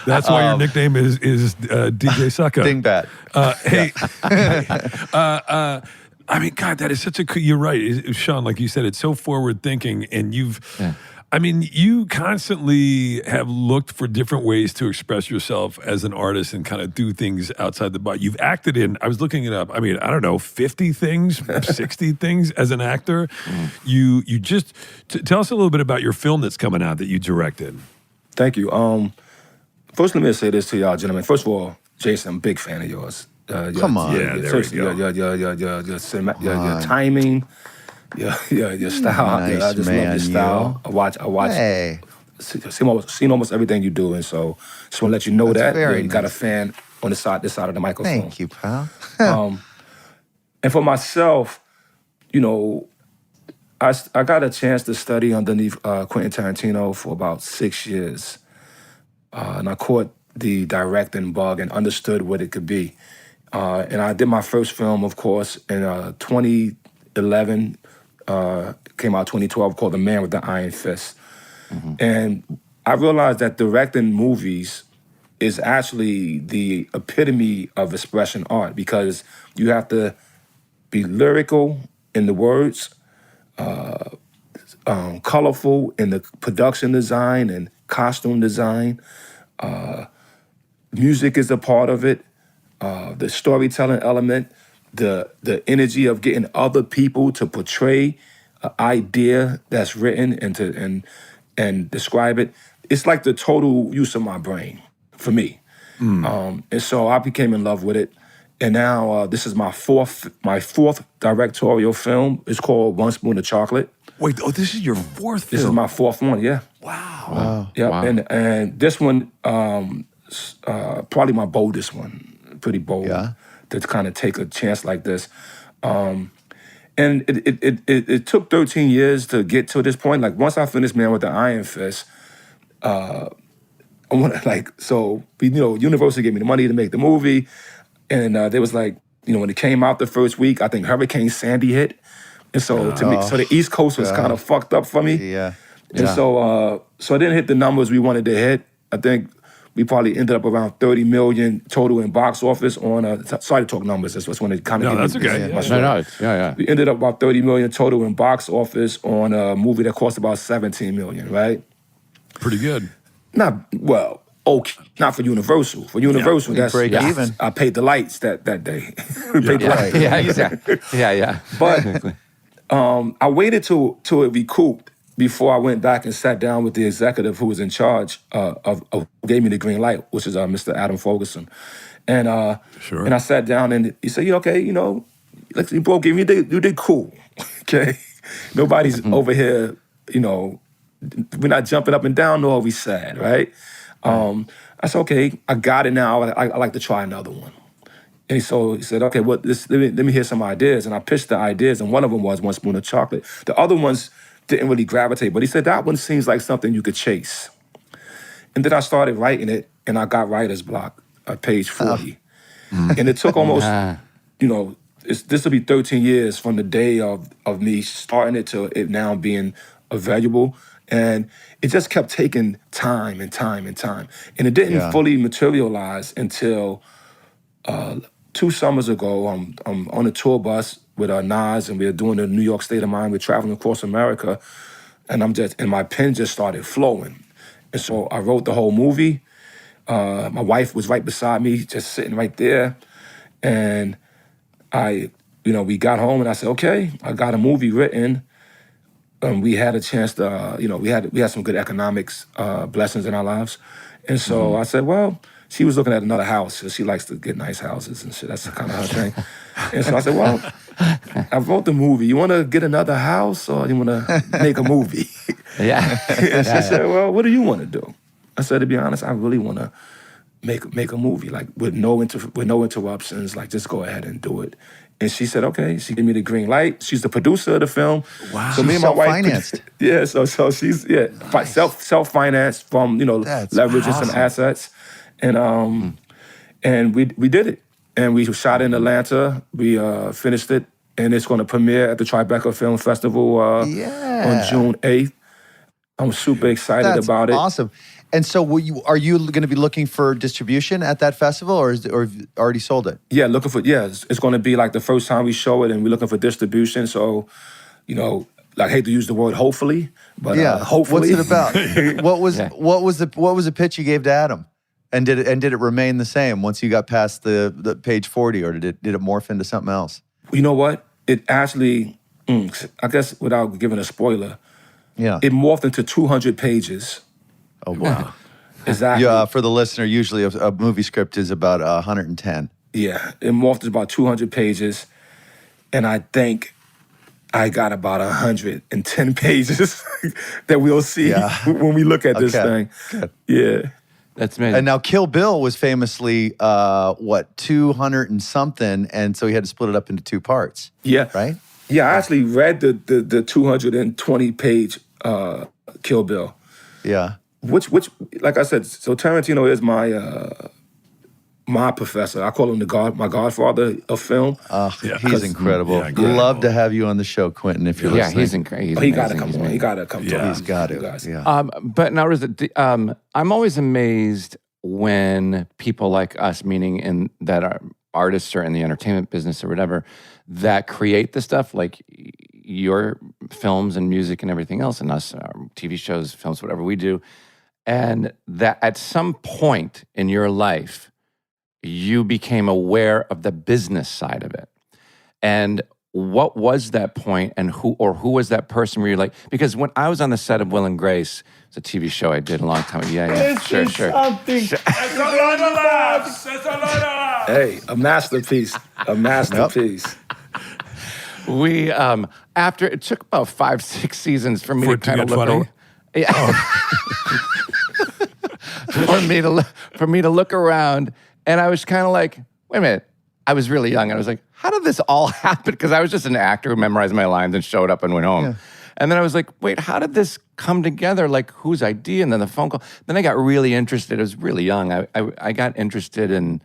That's why your nickname is DJ Sucker. Dingbat. I mean, God, that is such a, you're right, Sean, like you said, it's so forward thinking, and you constantly have looked for different ways to express yourself as an artist and kind of do things outside the box. You've acted in, I was looking it up, I mean, I don't know, 50 things, 60 things as an actor. You just, tell us a little bit about your film that's coming out that you directed. Thank you. First, let me say this to y'all, gentlemen. First of all, Jason, I'm a big fan of yours. Come on. Yeah, there we go. Your timing, your style. Nice, I just love your style. I watch. Hey. Seen almost everything you do, and so just want to let you know That's that very you got a nice. fan on this side of the microphone. Thank you, pal. And for myself, I got a chance to study underneath Quentin Tarantino for about 6 years, and I caught the directing bug and understood what it could be. And I did my first film, of course, in 2011. Came out 2012, called The Man with the Iron Fist. Mm-hmm. And I realized that directing movies is actually the epitome of expression art, because you have to be lyrical in the words, colorful in the production design and costume design. Music is a part of it. The storytelling element, the energy of getting other people to portray an idea that's written and describe it. It's like the total use of my brain for me. And so I became in love with it. And now this is my fourth directorial film. It's called One Spoon of Chocolate. Wait, this is your fourth film? This is my fourth one, yeah. Wow. Yeah, Wow. and this one, probably my boldest one, pretty bold to kind of take a chance like this. And it took 13 years to get to this point. Like once I finished Man with the Iron Fist, I want Universal gave me the money to make the movie, and they was like, when it came out the first week, I think Hurricane Sandy hit, and so so the East Coast was kind of fucked up for me. Yeah. And so it didn't hit the numbers we wanted to hit. I think we probably ended up around 30 million total in box office on, sorry to talk numbers, that's what's when it kind of No, that's okay. Yeah. We ended up about 30 million total in box office on a movie that cost about 17 million, right? Pretty good. Not for Universal. For Universal, that's break even. I paid the lights that day. We paid the lights. Yeah, exactly. Yeah. But I waited till it recouped before I went back and sat down with the executive who was in charge of gave me the green light, which is Mr. Adam Fogelson. And and I sat down and he said, okay, like you broke even, you did cool. Okay. Nobody's over here, we're not jumping up and down nor are we sad, right? I said, okay, I got it now. I like to try another one. And so he said, okay, well, let me hear some ideas. And I pitched the ideas, and one of them was One Spoon of Chocolate. The other ones didn't really gravitate, but he said, that one seems like something you could chase. And then I started writing it, and I got writer's block at page 40. And it took almost, this will be 13 years from the day of me starting it to it now being available. And it just kept taking time and time and time. And it didn't fully materialize until 2 summers ago. I'm on a tour bus with Nas, and we're doing the New York State of Mind. We're traveling across America, and my pen just started flowing. And so I wrote the whole movie. My wife was right beside me, just sitting right there. And we got home, and I said, okay, I got a movie written. We had a chance to, we had some good economics blessings in our lives. And so I said, well, she was looking at another house. So she likes to get nice houses and shit. That's kind of her thing. And so I said, well, I wrote the movie. You want to get another house or you want to make a movie? Yeah. And she said, well, what do you want to do? I said, to be honest, I really want to make a movie, like with no interruptions, like just go ahead and do it. And she said, okay. She gave me the green light. She's the producer of the film. Wow. So me and my wife Self-financed. Yeah, so she's nice. self-financed from leveraging some assets. And we did it. And we shot in Atlanta. We finished it. And it's going to premiere at the Tribeca Film Festival on June 8th. I'm super excited about it. Awesome. And so are you going to be looking for distribution at that festival or have you already sold it? Yeah, it's going to be like the first time we show it, and we're looking for distribution. So, I hate to use the word hopefully, but hopefully. What's it about? What was the pitch you gave to Adam? And did it remain the same once you got past the page 40, or did it morph into something else? You know what? It actually, I guess without giving a spoiler, it morphed into 200 pages. Oh, wow. Exactly. Yeah, for the listener, usually a movie script is about 110. Yeah, it morphed to about 200 pages, and I think I got about 110 pages that we'll see when we look at this thing. Good. Yeah. That's amazing. And now Kill Bill was famously, 200 and something, and so he had to split it up into 2 parts. Yeah. Right? Yeah, I actually read the 220-page Kill Bill. Yeah. Which, like I said, so Tarantino is my professor. I call him my godfather of film. He's incredible. Yeah, incredible. Love to have you on the show, Quentin, if you're listening. He's incredible. He got to come on. He got to come to us. He's got to. Guys. Yeah. But now, RZA, I'm always amazed when people like us, meaning that artists or in the entertainment business or whatever that create the stuff, like your films and music and everything else, and us, TV shows, films, whatever we do, and that at some point in your life, you became aware of the business side of it. And what was that point, and who was that person where you're like, because when I was on the set of Will and Grace, it's a TV show I did a long time ago. Yeah, sure. Hey, a masterpiece. A masterpiece. We, after, it took about 5-6 seasons for me to kind of look funny? for me to look around, and I was kind of like, wait a minute. I was really young, and I was like, how did this all happen? Because I was just an actor who memorized my lines and showed up and went home. Yeah. And then I was like, wait, how did this come together? Like, whose idea? And then the phone call. Then I got really interested. I was really young. I got interested in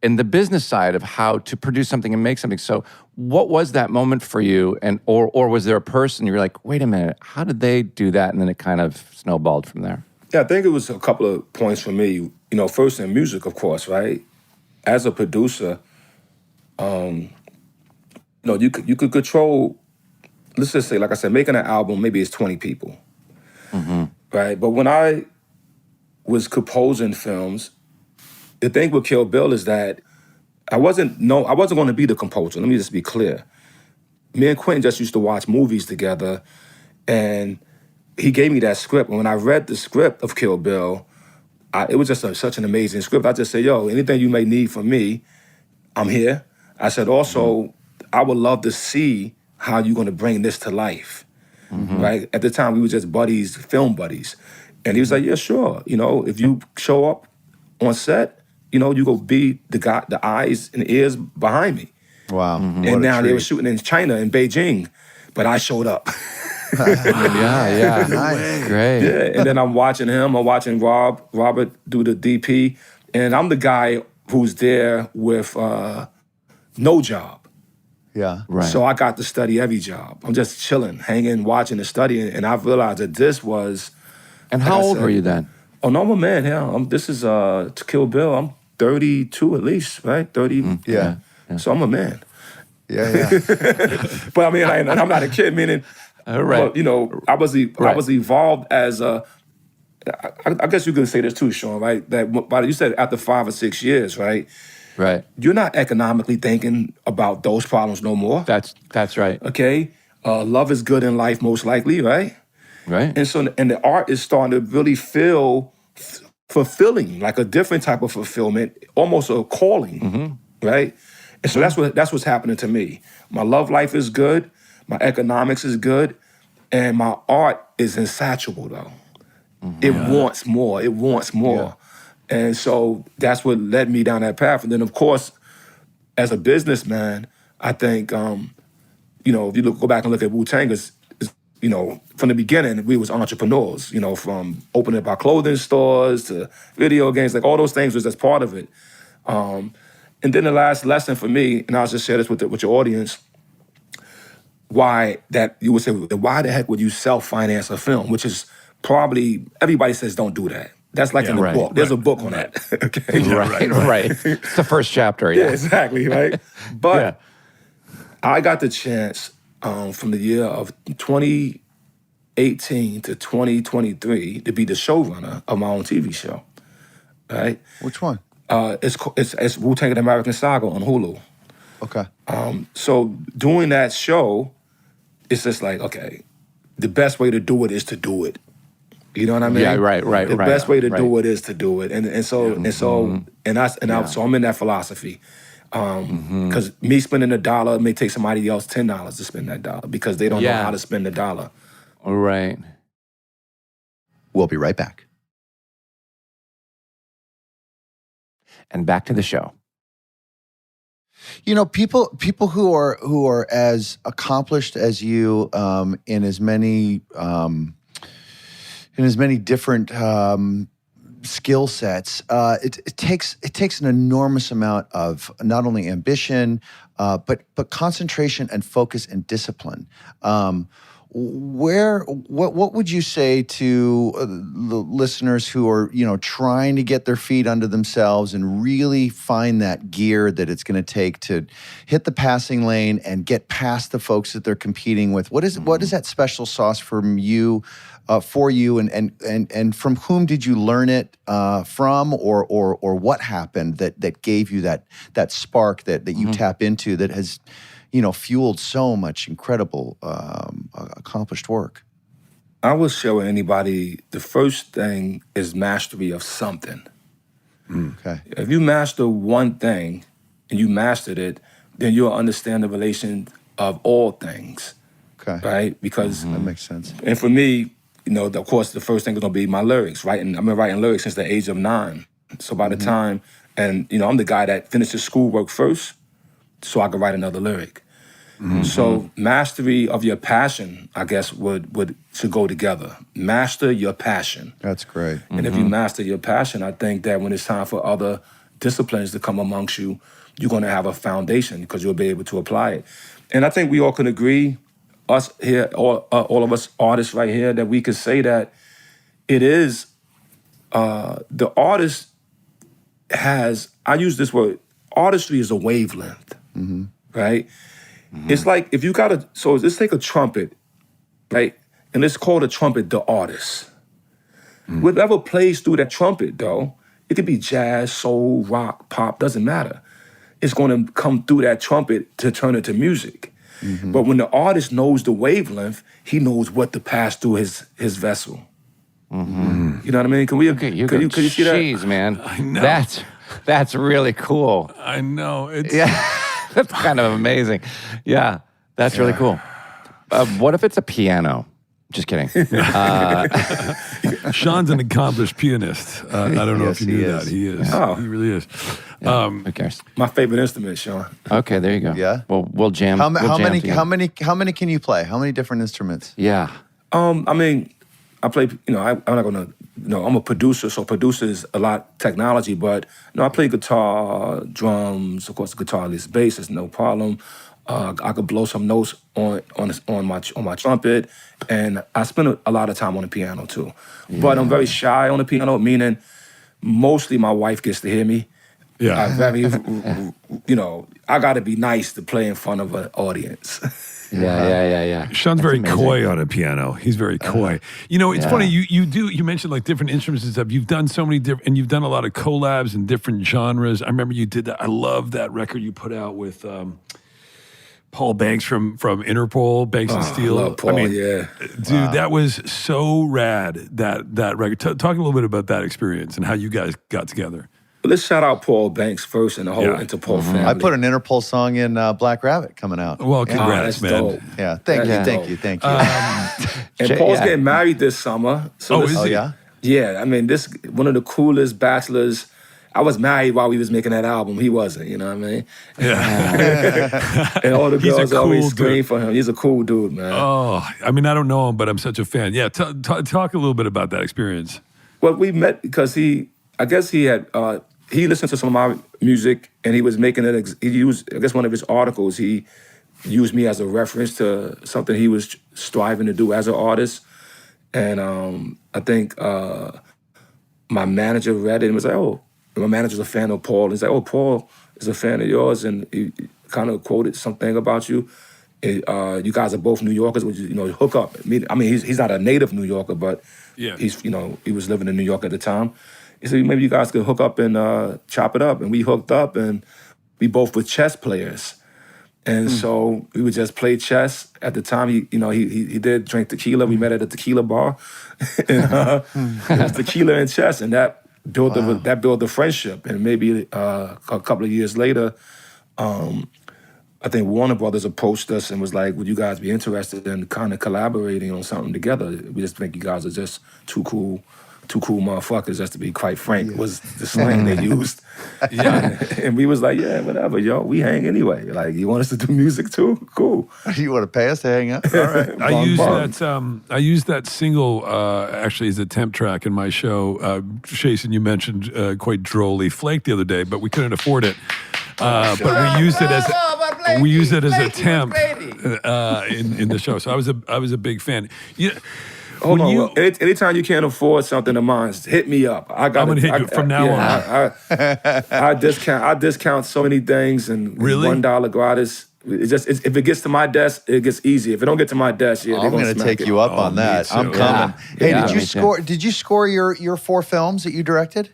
the business side of how to produce something and make something. So what was that moment for you? And or was there a person you were like, wait a minute, how did they do that? And then it kind of snowballed from there. Yeah, I think it was a couple of points for me. You know, first in music, of course, right? As a producer, you know, you could control, let's just say, like I said, making an album, maybe it's 20 people, right? But when I was composing films, the thing with Kill Bill is that I wasn't going to be the composer. Let me just be clear. Me and Quentin just used to watch movies together, and he gave me that script. And when I read the script of Kill Bill, it was just such an amazing script. I just said, yo, anything you may need from me, I'm here. I said, also, I would love to see how you're going to bring this to life, right? At the time, we were just buddies, film buddies. And he was like, yeah, sure. You know, if you show up on set, you know, you go be the guy, the eyes and ears behind me. Wow. And now they were shooting in China, in Beijing, but I showed up. Yeah. Nice. Great. Yeah, and then I'm watching Robert do the DP, and I'm the guy who's there with no job. Yeah. Right. So I got to study every job. I'm just chilling, hanging, watching, and studying, and I realized that this was... And how old were you then? Oh, no, I'm a man, yeah. This is to Kill Bill. I'm 32 at least, right? 30. Yeah. So I'm a man. Yeah. But I mean, I'm not a kid, meaning... Right. But, you know, I was evolved as a... I guess you could say this too, Sean, right? That you said after 5 or 6 years, right? Right. You're not economically thinking about those problems no more. That's right. Okay? Love is good in life, most likely, right? Right. And so, and the art is starting to really feel fulfilling, like a different type of fulfillment, almost a calling, right? And so that's what's happening to me. My love life is good, my economics is good, and my art is insatiable, though. It wants more. It wants more. Yeah. And so that's what led me down that path. And then, of course, as a businessman, I think, you know, if you go back and look at Wu-Tang, you know, from the beginning, we was entrepreneurs, you know, from opening up our clothing stores to video games, like all those things was just part of it. And then the last lesson for me, and I'll just share this with your audience, why that you would say, why the heck would you self-finance a film? Which is probably, everybody says don't do that. That's like in the book. There's a book on that. Okay. Right. It's the first chapter. Yeah, exactly, right? But I got the chance from the year of 2018 to 2023 to be the showrunner of my own TV show, right? Which one? It's Wu-Tang and American Saga on Hulu. Okay. So doing that show, it's just like, okay, the best way to do it is to do it. You know what I mean? Yeah, right. The best way to do it is to do it, so I'm in that philosophy. Because me spending $1 may take somebody else $10 to spend that $1 because they don't know how to spend the $1. All right. We'll be right back. And back to the show. You know, people who are as accomplished as you in as many different skill sets, it takes an enormous amount of not only ambition, but concentration and focus and discipline. what would you say to the listeners who are, trying to get their feet under themselves and really find that gear that it's going to take to hit the passing lane and get past the folks that they're competing with? What is that special sauce from you, for you, and from whom did you learn it from, or what happened that gave you that spark that you tap into that has fueled so much incredible, accomplished work? I will share with anybody, the first thing is mastery of something. Okay. If you master one thing and you mastered it, then you'll understand the relation of all things. Okay. Right? Because that makes sense. And for me, of course, the first thing is going to be my lyrics, right? And I've been writing lyrics since the age of 9. So by the time, and I'm the guy that finishes schoolwork first, so I could write another lyric. So mastery of your passion, I guess, should go together. Master your passion. That's great. And if you master your passion, I think that when it's time for other disciplines to come amongst you, you're going to have a foundation because you'll be able to apply it. And I think we all can agree, us here, all of us artists right here, that we could say that it is, the artist has, I use this word, artistry is a wavelength, right? It's like if you so let's take a trumpet, right? And let's call the trumpet the artist. Whatever plays through that trumpet, though, it could be jazz, soul, rock, pop, doesn't matter. It's going to come through that trumpet to turn it to music. But when the artist knows the wavelength, he knows what to pass through his vessel. You know what I mean? Can you see that? Jeez, man. I know. That's really cool. I know. It's That's kind of amazing. Yeah, that's really cool. What if it's a piano? Just kidding. Sean's an accomplished pianist. I don't know if you knew that. He is. Oh. He really is. Who cares? My favorite instrument, Sean. Okay, there you go. Yeah. Well, we'll jam. How we'll jam many together. how many can you play? How many different instruments? Yeah. I mean, I play, I'm not gonna, I'm a producer, so producer is a lot technology, but, I play guitar, drums, of course, the guitar is bass, is no problem. I could blow some notes on my trumpet, and I spend a lot of time on the piano too. Yeah. But I'm very shy on the piano, meaning mostly my wife gets to hear me. Yeah. I got to be nice to play in front of an audience. Yeah. Sean's very coy on a piano. He's very coy. It's funny. You mentioned like different instruments and stuff. You've done so many different, and you've done a lot of collabs in different genres. I remember you did that. I love that record you put out with Paul Banks from Interpol, Banks and Steel. I love Paul, yeah. Dude, that was so rad, that record. Talk a little bit about that experience and how you guys got together. Let's shout out Paul Banks first and the whole Interpol family. I put an Interpol song in Black Rabbit coming out. Well, congrats, that's man. dope. Yeah, thank you. And Paul's getting married this summer. So is he? Yeah? Yeah, I mean, this one of the coolest bachelors. I was married while we was making that album. He wasn't, you know what I mean? Yeah. And all the He's a girls cool always scream dude. for him. He's a cool dude, man. Oh, I mean, I don't know him, but I'm such a fan. Yeah, talk a little bit about that experience. Well, we met because he listened to some of my music, and he was making it. He used, I guess, one of his articles. He used me as a reference to something he was striving to do as an artist, and I think my manager read it and was like, "Oh." My manager's a fan of Paul. He's like, "Oh, Paul is a fan of yours," and he kind of quoted something about you. You guys are both New Yorkers, which hook up. I mean, he's not a native New Yorker, but he's he was living in New York at the time. He said maybe you guys could hook up and chop it up, and we hooked up, and we both were chess players, and so we would just play chess. At the time, he did drink tequila. We met at a tequila bar, and it was tequila and chess, and that built the friendship. And maybe a couple of years later, I think Warner Brothers approached us and was like, "Would you guys be interested in kind of collaborating on something together? We just think you guys are just too cool motherfuckers, just to be quite frank," was the slang they used. And we was like, "Yeah, whatever, yo. We hang anyway. Like, you want us to do music too? Cool. You want to pay us to hang out? All right." I used that single actually as a temp track in my show. Jason, you mentioned quite drolly Flake the other day, but we couldn't afford it. but we used it as a temp in the show. So I was a big fan. Yeah. Hold on. Well, anytime you can't afford something of mine, hit me up. I'm gonna hit you from now on. I discount so many things, and really $1 gratis. If it gets to my desk, it gets easy. If it don't get to my desk, they're I'm gonna take you up on that. I'm coming. Hey, did you score your 4 films that you directed?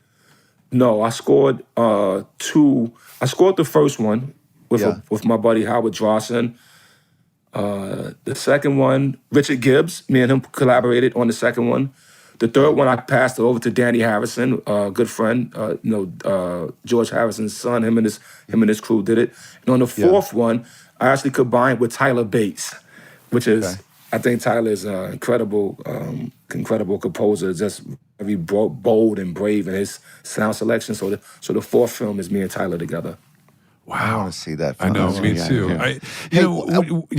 No, I scored 2. I scored the first one with my buddy Howard Drawson. The second one, Richard Gibbs, me and him collaborated on the second one. The third one, I passed it over to Danny Harrison, a good friend. George Harrison's son. Him and his crew did it. And on the fourth one, I actually combined with Tyler Bates, which is I think Tyler is an incredible composer. Just very bold and brave in his sound selection. So the fourth film is me and Tyler together. Wow, I want to see that. I know, me too.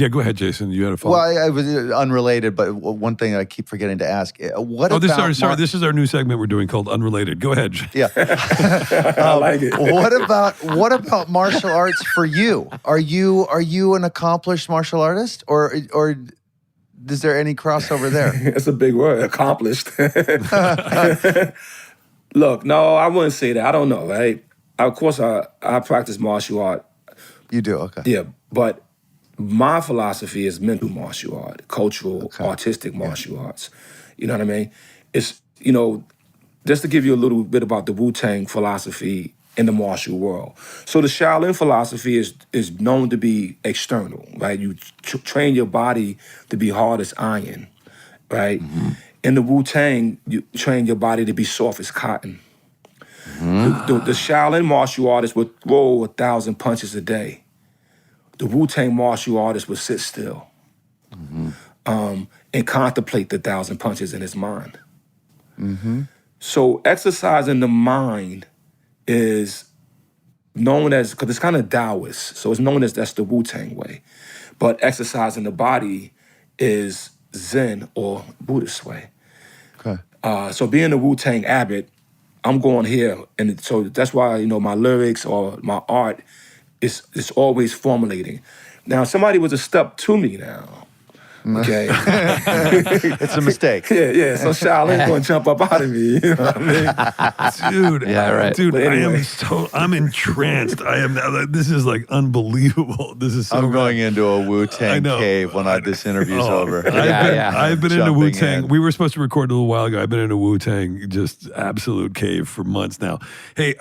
Go ahead, Jason. You had a follow. Well, I was unrelated, but one thing I keep forgetting to ask: sorry. This is our new segment we're doing called Unrelated. Go ahead. Yeah, I like it. What about martial arts for you? Are you an accomplished martial artist, or is there any crossover there? That's a big word, accomplished. Look, no, I wouldn't say that. I don't know, right? Of course, I practice martial art. You do, okay. Yeah, but my philosophy is mental martial art, cultural, artistic martial arts. You know what I mean? It's, just to give you a little bit about the Wu-Tang philosophy in the martial world. So the Shaolin philosophy is known to be external, right? You train your body to be hard as iron, right? Mm-hmm. In the Wu-Tang, you train your body to be soft as cotton. Mm-hmm. The Shaolin martial artist would throw 1,000 punches a day. The Wu-Tang martial artist would sit still and contemplate the 1,000 punches in his mind. Mm-hmm. So exercising the mind is known as, because it's kind of Taoist, so it's known as that's the Wu-Tang way. But exercising the body is Zen or Buddhist way. Okay. So being a Wu-Tang abbot, I'm going here, and so that's why my lyrics or my art is always formulating. Now, somebody was a step to me now. Okay, it's a mistake. Yeah. So Shaolin's going to jump up out of me. You know what I mean? Dude, Dude, anyway. I'm entranced. This is like unbelievable. This is so I'm going into a Wu-Tang cave when this interview's over. I've been into Wu-Tang. We were supposed to record a little while ago. I've been into Wu-Tang, just absolute cave for months now. Hey,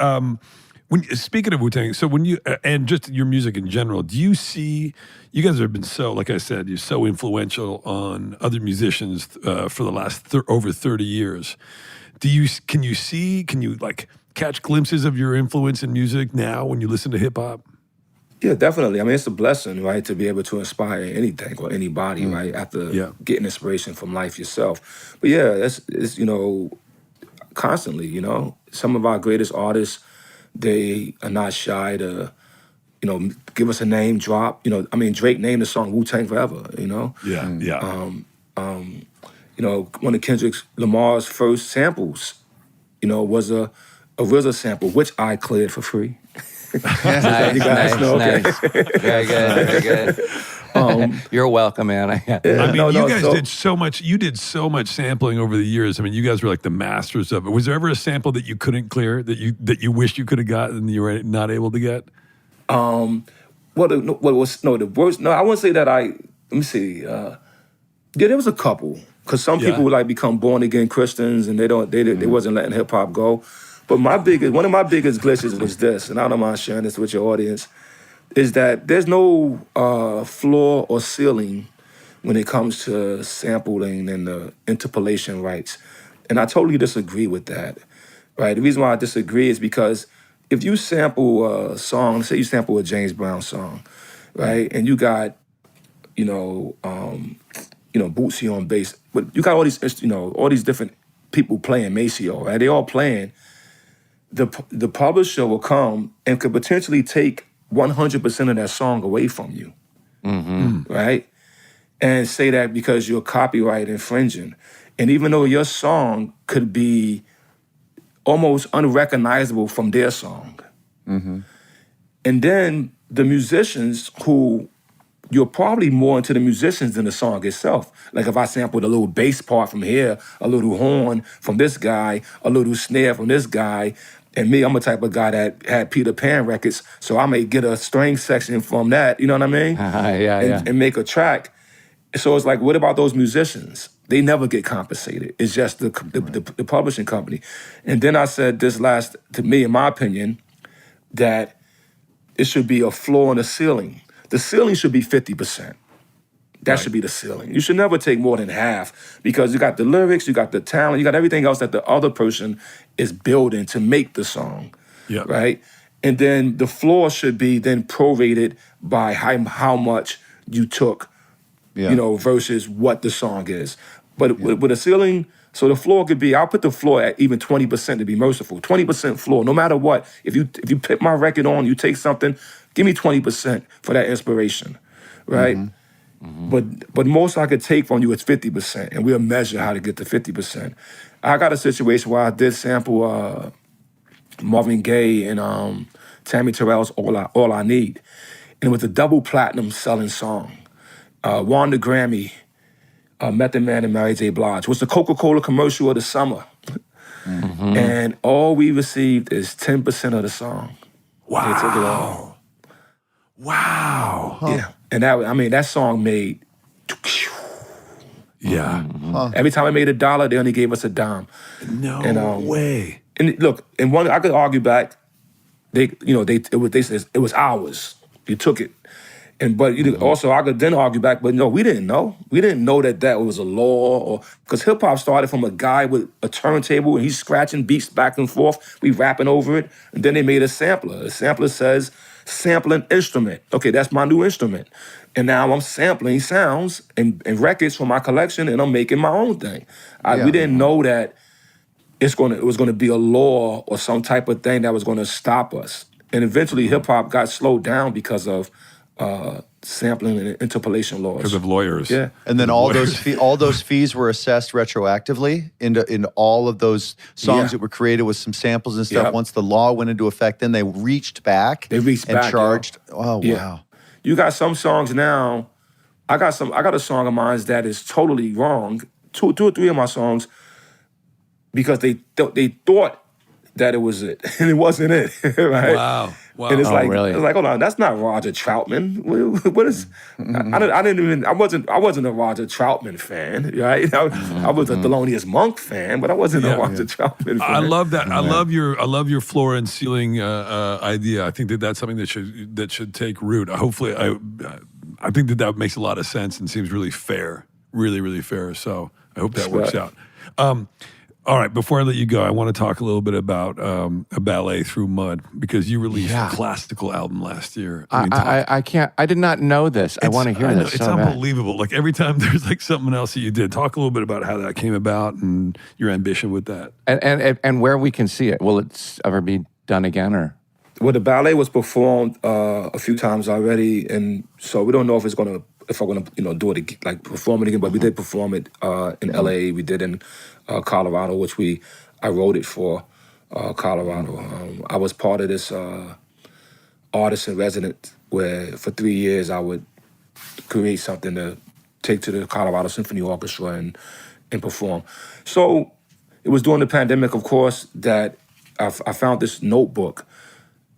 speaking of Wu-Tang, so when you, and just your music in general, do you see, you guys have been so, like I said, you're so influential on other musicians for the last over 30 years. Can you like catch glimpses of your influence in music now when you listen to hip hop? Yeah, definitely. I mean, it's a blessing, right, to be able to inspire anything or anybody, right, after getting inspiration from life yourself. But yeah, it's constantly, some of our greatest artists, they are not shy to, give us a name drop. Drake named the song Wu-Tang Forever, Yeah. One of Kendrick Lamar's first samples, was a RZA sample, which I cleared for free. Nice. Very good. You're welcome, man. You guys did so much. You did so much sampling over the years. I mean, you guys were like the masters of it. Was there ever a sample that you couldn't clear that you wished you could have gotten and you were not able to get? The worst. No, I wouldn't say that. Let me see. There was a couple, because some people would become born again Christians and they wasn't letting hip hop go. But one of my biggest glitches was this, and I don't mind sharing this with your audience, is that there's no floor or ceiling when it comes to sampling and the interpolation rights. And I totally disagree with that, right? The reason why I disagree is because if you sample a song, say you sample a James Brown song, right? And you got, Bootsy on bass, but you got all these different people playing Maceo, right? They all playing. The publisher will come and could potentially take 100% of that song away from you, right? And say that because you're copyright infringing. And even though your song could be almost unrecognizable from their song, And then the musicians who, you're probably more into the musicians than the song itself. Like if I sampled a little bass part from here, a little horn from this guy, a little snare from this guy, and me, I'm a type of guy that had Peter Pan records, so I may get a string section from that, you know what I mean? And make a track. So it's like, what about those musicians? They never get compensated. It's just the publishing company. And then I said this last, to me, in my opinion, that it should be a floor and a ceiling. The ceiling should be 50%. That should be the ceiling. You should never take more than half because you got the lyrics, you got the talent, you got everything else that the other person is building to make the song, right? And then the floor should be then prorated by how much you took, you know, versus what the song is. But with a ceiling, so the floor could be, I'll put the floor at even 20% to be merciful. 20% floor, no matter what. If you put my record on, you take something, give me 20% for that inspiration, right? But most I could take from you is 50%, and we'll measure how to get to 50%. I got a situation where I did sample Marvin Gaye and Tammy Terrell's All I Need, and it was a double platinum selling song. Won the Grammy, Method Man and Mary J. Blige. It was the Coca-Cola commercial of the summer. And all we received is 10% of the song. Wow. They took it all. Wow. Yeah. And that song made... Every time I made $1, they only gave us a dime. No way. And look, and one I could argue back. They said it was ours. You took it, but also I could then argue back. But no, we didn't know. We didn't know that was a law, or because hip hop started from a guy with a turntable and he's scratching beats back and forth. We rapping over it, and then they made a sampler. The sampler says sampling instrument. Okay, that's my new instrument. And now I'm sampling sounds and records from my collection, and I'm making my own thing. We didn't know that it was going to be a law or some type of thing that was going to stop us. And eventually, hip hop got slowed down because of sampling and interpolation laws. Because of lawyers. Yeah. And then all those fees were assessed retroactively into all of those songs that were created with some samples and stuff. Once the law went into effect, then they reached back. And charged. Oh wow. You got some songs now. I got a song of mine that is totally wrong. Two or three of my songs, because they thought that it was it, and it wasn't it, right? Wow. And it's really? It's like, hold on, that's not Roger Troutman. What is? I wasn't a Roger Troutman fan, right? I was a Thelonious Monk fan, but I wasn't a Roger Troutman fan. I love that. I love your floor and ceiling idea. I think that's something that should take root. Hopefully, I think that makes a lot of sense and seems really fair, really, really fair. So I hope that works out. All right, before I let you go, I want to talk a little bit about a ballet through mud, because you released a classical album last year. I can't. I did not know this. I want to hear this. It's unbelievable. Like every time there's like something else that you did. Talk a little bit about how that came about and your ambition with that, and where we can see it. Will it ever be done again, or? Well, the ballet was performed a few times already, and so we don't know if I'm gonna do it, like perform it again. But we did perform it in LA. We did in Colorado, which I wrote it for Colorado. I was part of this artist in residence where for 3 years I would create something to take to the Colorado Symphony Orchestra and perform. So it was during the pandemic, of course, that I found this notebook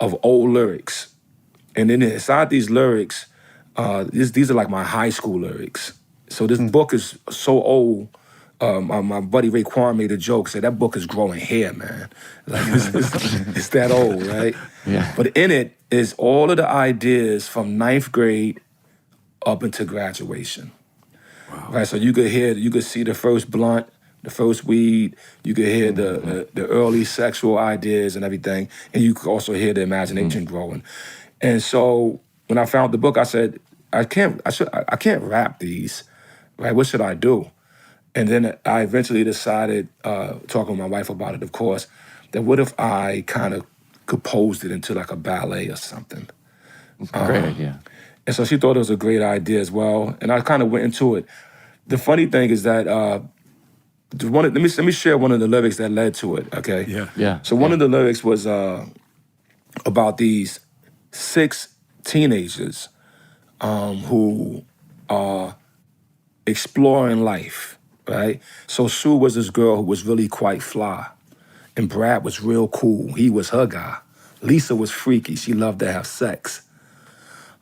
of old lyrics. And then inside these lyrics, these are like my high school lyrics. So this book is so old. My buddy Raekwon made a joke, said that book is growing hair, man. Like it's that old, right? Yeah. But in it is all of the ideas from 9th grade up into graduation. Wow. Right, so you could see the first blunt, the first weed, you could hear the early sexual ideas and everything, and you could also hear the imagination growing. And so when I found the book, I said, I can't rap these, right? What should I do? And then I eventually decided, talking with my wife about it, of course, that what if I kind of composed it into like a ballet or something? Great idea. And so she thought it was a great idea as well, and I kind of went into it. The funny thing is that let me share one of the lyrics that led to it. Okay. Yeah. So one of the lyrics was about these 6 teenagers who are exploring life, right? So Sue was this girl who was really quite fly, and Brad was real cool. He was her guy. Lisa was freaky. She loved to have sex.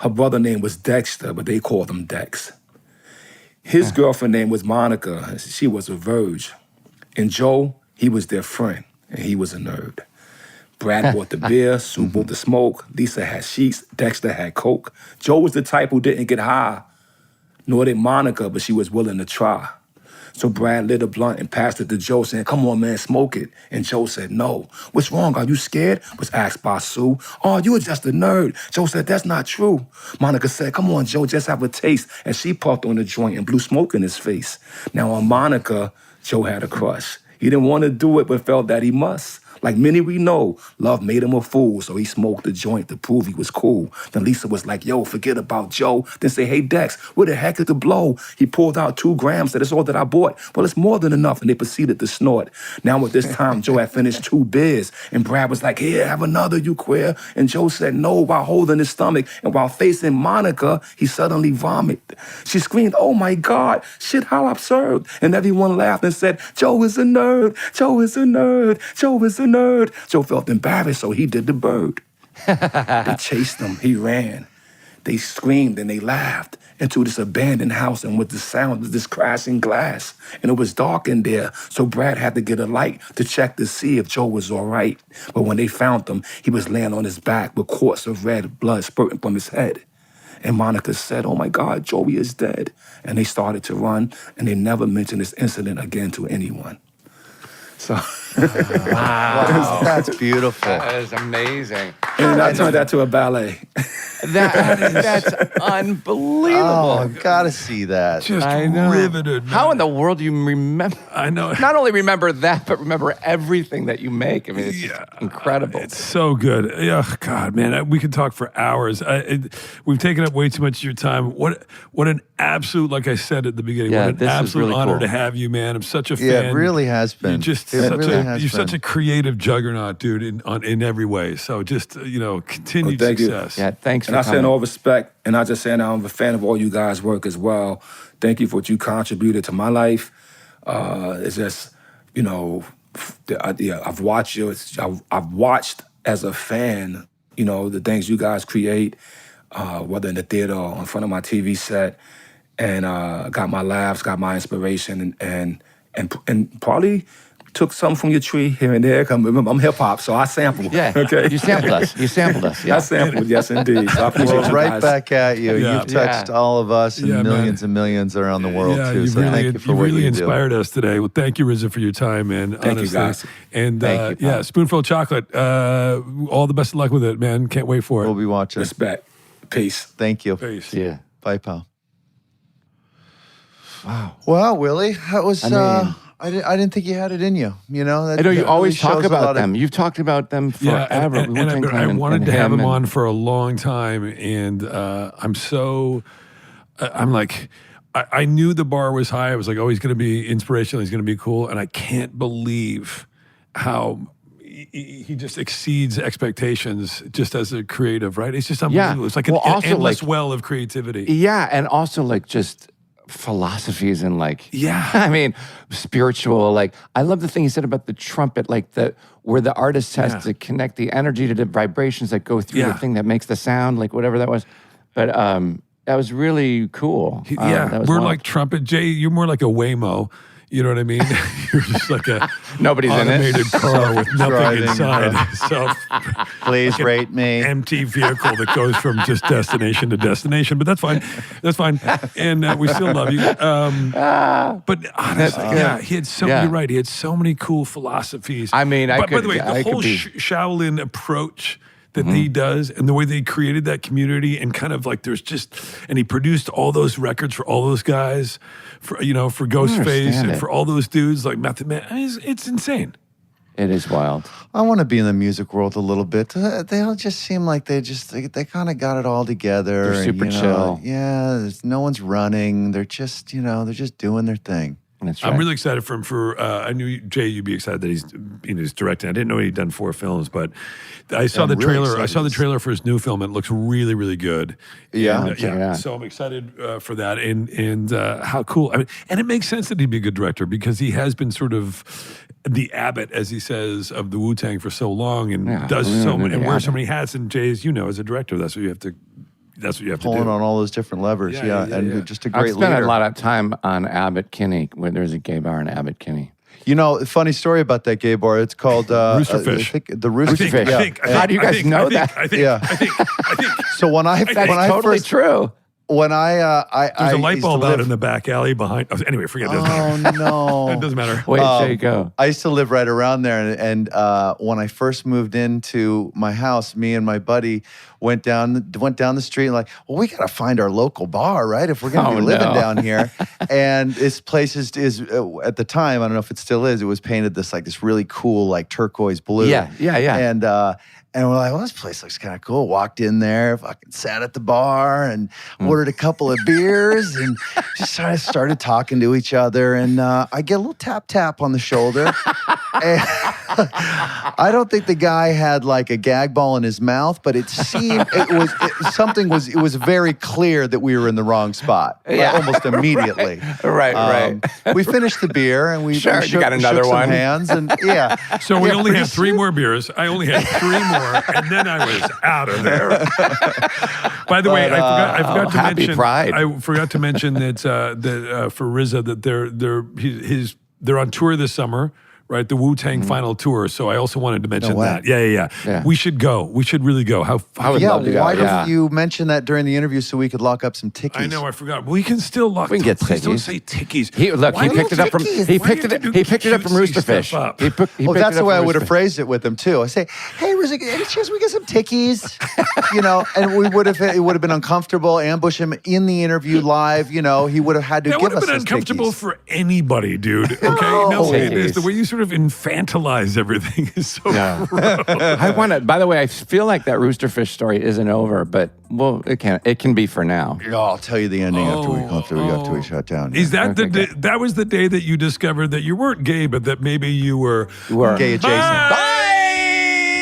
Her brother name was Dexter, but they called him Dex. His girlfriend name was Monica. She was a virgin. And Joe, he was their friend, and he was a nerd. Brad bought the beer, Sue bought the smoke, Lisa had sheets, Dexter had coke. Joe was the type who didn't get high, nor did Monica, but she was willing to try. So Brad lit a blunt and passed it to Joe, saying, "Come on, man, smoke it." And Joe said, "No." "What's wrong? Are you scared?" was asked by Sue. "Oh, you're just a nerd." Joe said, "That's not true." Monica said, "Come on, Joe, just have a taste." And she puffed on the joint and blew smoke in his face. Now on Monica, Joe had a crush. He didn't want to do it, but felt that he must. Like many we know, love made him a fool, so he smoked the joint to prove he was cool. Then Lisa was like, "Yo, forget about Joe." Then say, "Hey, Dex, where the heck is the blow?" He pulled out 2 grams, said, "It's all that I bought." "Well, it's more than enough," and they proceeded to snort. Now at this time, Joe had finished 2 beers, and Brad was like, "Here, have another, you queer." And Joe said no while holding his stomach, and while facing Monica, he suddenly vomited. She screamed, "Oh my God, shit, how absurd." And everyone laughed and said, "Joe is a nerd, Joe is a nerd, Joe is a nerd." Joe felt embarrassed, so he did the bird. They chased him, he ran. They screamed and they laughed into this abandoned house, and with the sound of this crashing glass. And it was dark in there, so Brad had to get a light to check to see if Joe was all right. But when they found him, he was laying on his back with quarts of red blood spurting from his head. And Monica said, "Oh my God, Joey is dead." And they started to run, and they never mentioned this incident again to anyone. So, Wow, that's beautiful. That is amazing. and I turned that to a ballet. That's unbelievable. Oh, I've got to see that. Just I know. riveted, man. How in the world do you remember? I know. Not only remember that, but remember everything that you make. I mean, it's just incredible. It's so good. Yeah, God, man, we could talk for hours. We've taken up way too much of your time. What an absolute, like I said at the beginning, Yeah, what an this is absolute really honor cool. to have you, man. I'm such a fan. Yeah, it really has been. You're just It such really a, has you're been. such a creative juggernaut, dude, in every way. So just continued Well, thank you. success. Yeah, thanks for And I say in coming. all respect, and I just saying I'm a fan of all you guys' work as well. Thank you for what you contributed to my life. It's just, I've watched you. I've watched as a fan, the things you guys create, whether in the theater or in front of my TV set, and got my laughs, got my inspiration, and probably took some from your tree here and there. I'm hip hop, so I sample. Yeah, Okay. You sampled us. Yeah. I sampled, yes, indeed. So I appreciate Well, you right guys. back at you. Yeah. You've touched Yeah. all of us and Yeah, man. millions and millions around the world, Yeah, too. you've So really, thank you for you've what really you do. inspired us today. Well, thank you, Rizza, for your time, man. Thank you, honestly. guys. And Thank you, pal. Spoonful of Chocolate. All the best of luck with it, man. Can't wait for it. We'll be watching. Respect. Peace. Thank you. Peace. Yeah. Bye, pal. Wow. Well, Willie, that was. I mean- I didn't think you had it in you. I know you that always really talk shows a lot about of- them. You've talked about them Yeah, forever. and Wu-Tang I Clan wanted and to have him and- on for a long time, and I'm like, I knew the bar was high. I was like, oh, he's going to be inspirational. He's going to be cool, and I can't believe how he just exceeds expectations just as a creative, right? It's just unbelievable. It's like an Well, also, endless like- well of creativity. Yeah, and also like just philosophies and like Yeah. I mean spiritual. Like I love the thing he said about the trumpet, like where the artist has Yeah. to connect the energy to the vibrations that go through Yeah. the thing that makes the sound, like whatever that was. But that was really cool. That was we're wild. like trumpet. Jay, you're more like a Waymo. You know what I mean? You're just like a Nobody's in it. automated car with nothing Driving, inside. So Please rate me. empty vehicle that goes from just destination to destination. But that's fine. That's fine. And we still love you. But honestly, yeah, he had so. Yeah. You're right. He had so many cool philosophies. I mean, I By could- the way, I the could whole be- Shaolin approach that he does, and the way they created that community, and kind of like and he produced all those records for all those guys, for Ghostface understand and it. for all those dudes like Method Man. I mean, it's insane. It is wild. I want to be in the music world a little bit. They all just seem like they kind of got it all together. They're super and, chill. Yeah, no one's running. They're just, they're just doing their thing. That's right. I'm really excited for him. I knew Jay, you'd be excited that he's directing. I didn't know he'd done 4 films, but I saw the trailer. I saw the trailer for his new film. And it looks really, really good. Yeah. And, So I'm excited for that. And how cool! I mean, and it makes sense that he'd be a good director because he has been sort of the Abbott, as he says, of the Wu-Tang for so long, and does so many and wears so many hats. And Jay, as you know, as a director, that's what you have to. That's what you have to do. Pulling on all those different levers, and just a great I've spent leader. a lot of time on Abbot Kinney, where there's a gay bar in Abbot Kinney. You know, funny story about that gay bar. It's called Roosterfish. I think the Roosterfish. I think. How do you guys know that? I think. So when I Totally true. when I There's a light used to bulb out live- in the back alley behind. Anyway, forget it. Oh no! It doesn't matter. Wait, there you go. I used to live right around there, and when I first moved into my house, me and my buddy went down the street and like, well, we got to find our local bar, right? If we're going to be living down here. And this place is at the time, I don't know if it still is. It was painted this really cool like turquoise blue. Yeah. And we're like, well, this place looks kind of cool. Walked in there, fucking sat at the bar and ordered a couple of beers and just started talking to each other. And I get a little tap on the shoulder. And I don't think the guy had like a gag ball in his mouth, but it seemed it was very clear that we were in the wrong spot. Yeah. Almost immediately. Right. We finished the beer and we Sure, shook, you got another shook some one. hands and So we only pretty had 3 more beers. I only had 3 more, and then I was out of there. By the way, I forgot to happy mention. pride. I forgot to mention that for RZA that they're on tour this summer. Right, the Wu-Tang final tour. So I also wanted to mention that. Yeah. We should go. We should really go. I would love to go. Why didn't you mention that during the interview so we could lock up some tickies? I know, I forgot. We can still lock. We can get Please don't tickies. say tickies. He picked it up from. tickies? He Why picked do you it. have to He picked it up from cutesy Roosterfish. stuff up? He picked That's it the up way I from would have Roosterfish. phrased it with him too. I say, "Hey, Rizza, any chance we get some tickies?" And it would have been uncomfortable. Ambush him in the interview live. He would have had to That give would us have been those uncomfortable tickies. for anybody, dude. Okay, no, it is the way you sort of infantilize everything is so gross. I want to. By the way, I feel like that Roosterfish story isn't over, but it can be for now. Oh, I'll tell you the ending after we shut down. Is that that was the day that you discovered that you weren't gay, but that maybe you were gay adjacent? Bye!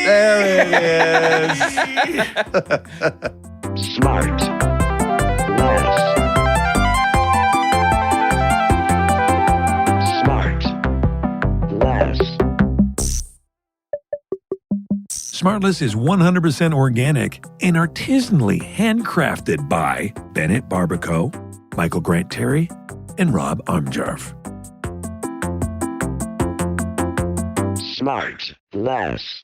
There it is. SmartLess. SmartLess is 100% organic and artisanally handcrafted by Bennett Barbaco, Michael Grant Terry, and Rob Armjarf. SmartLess.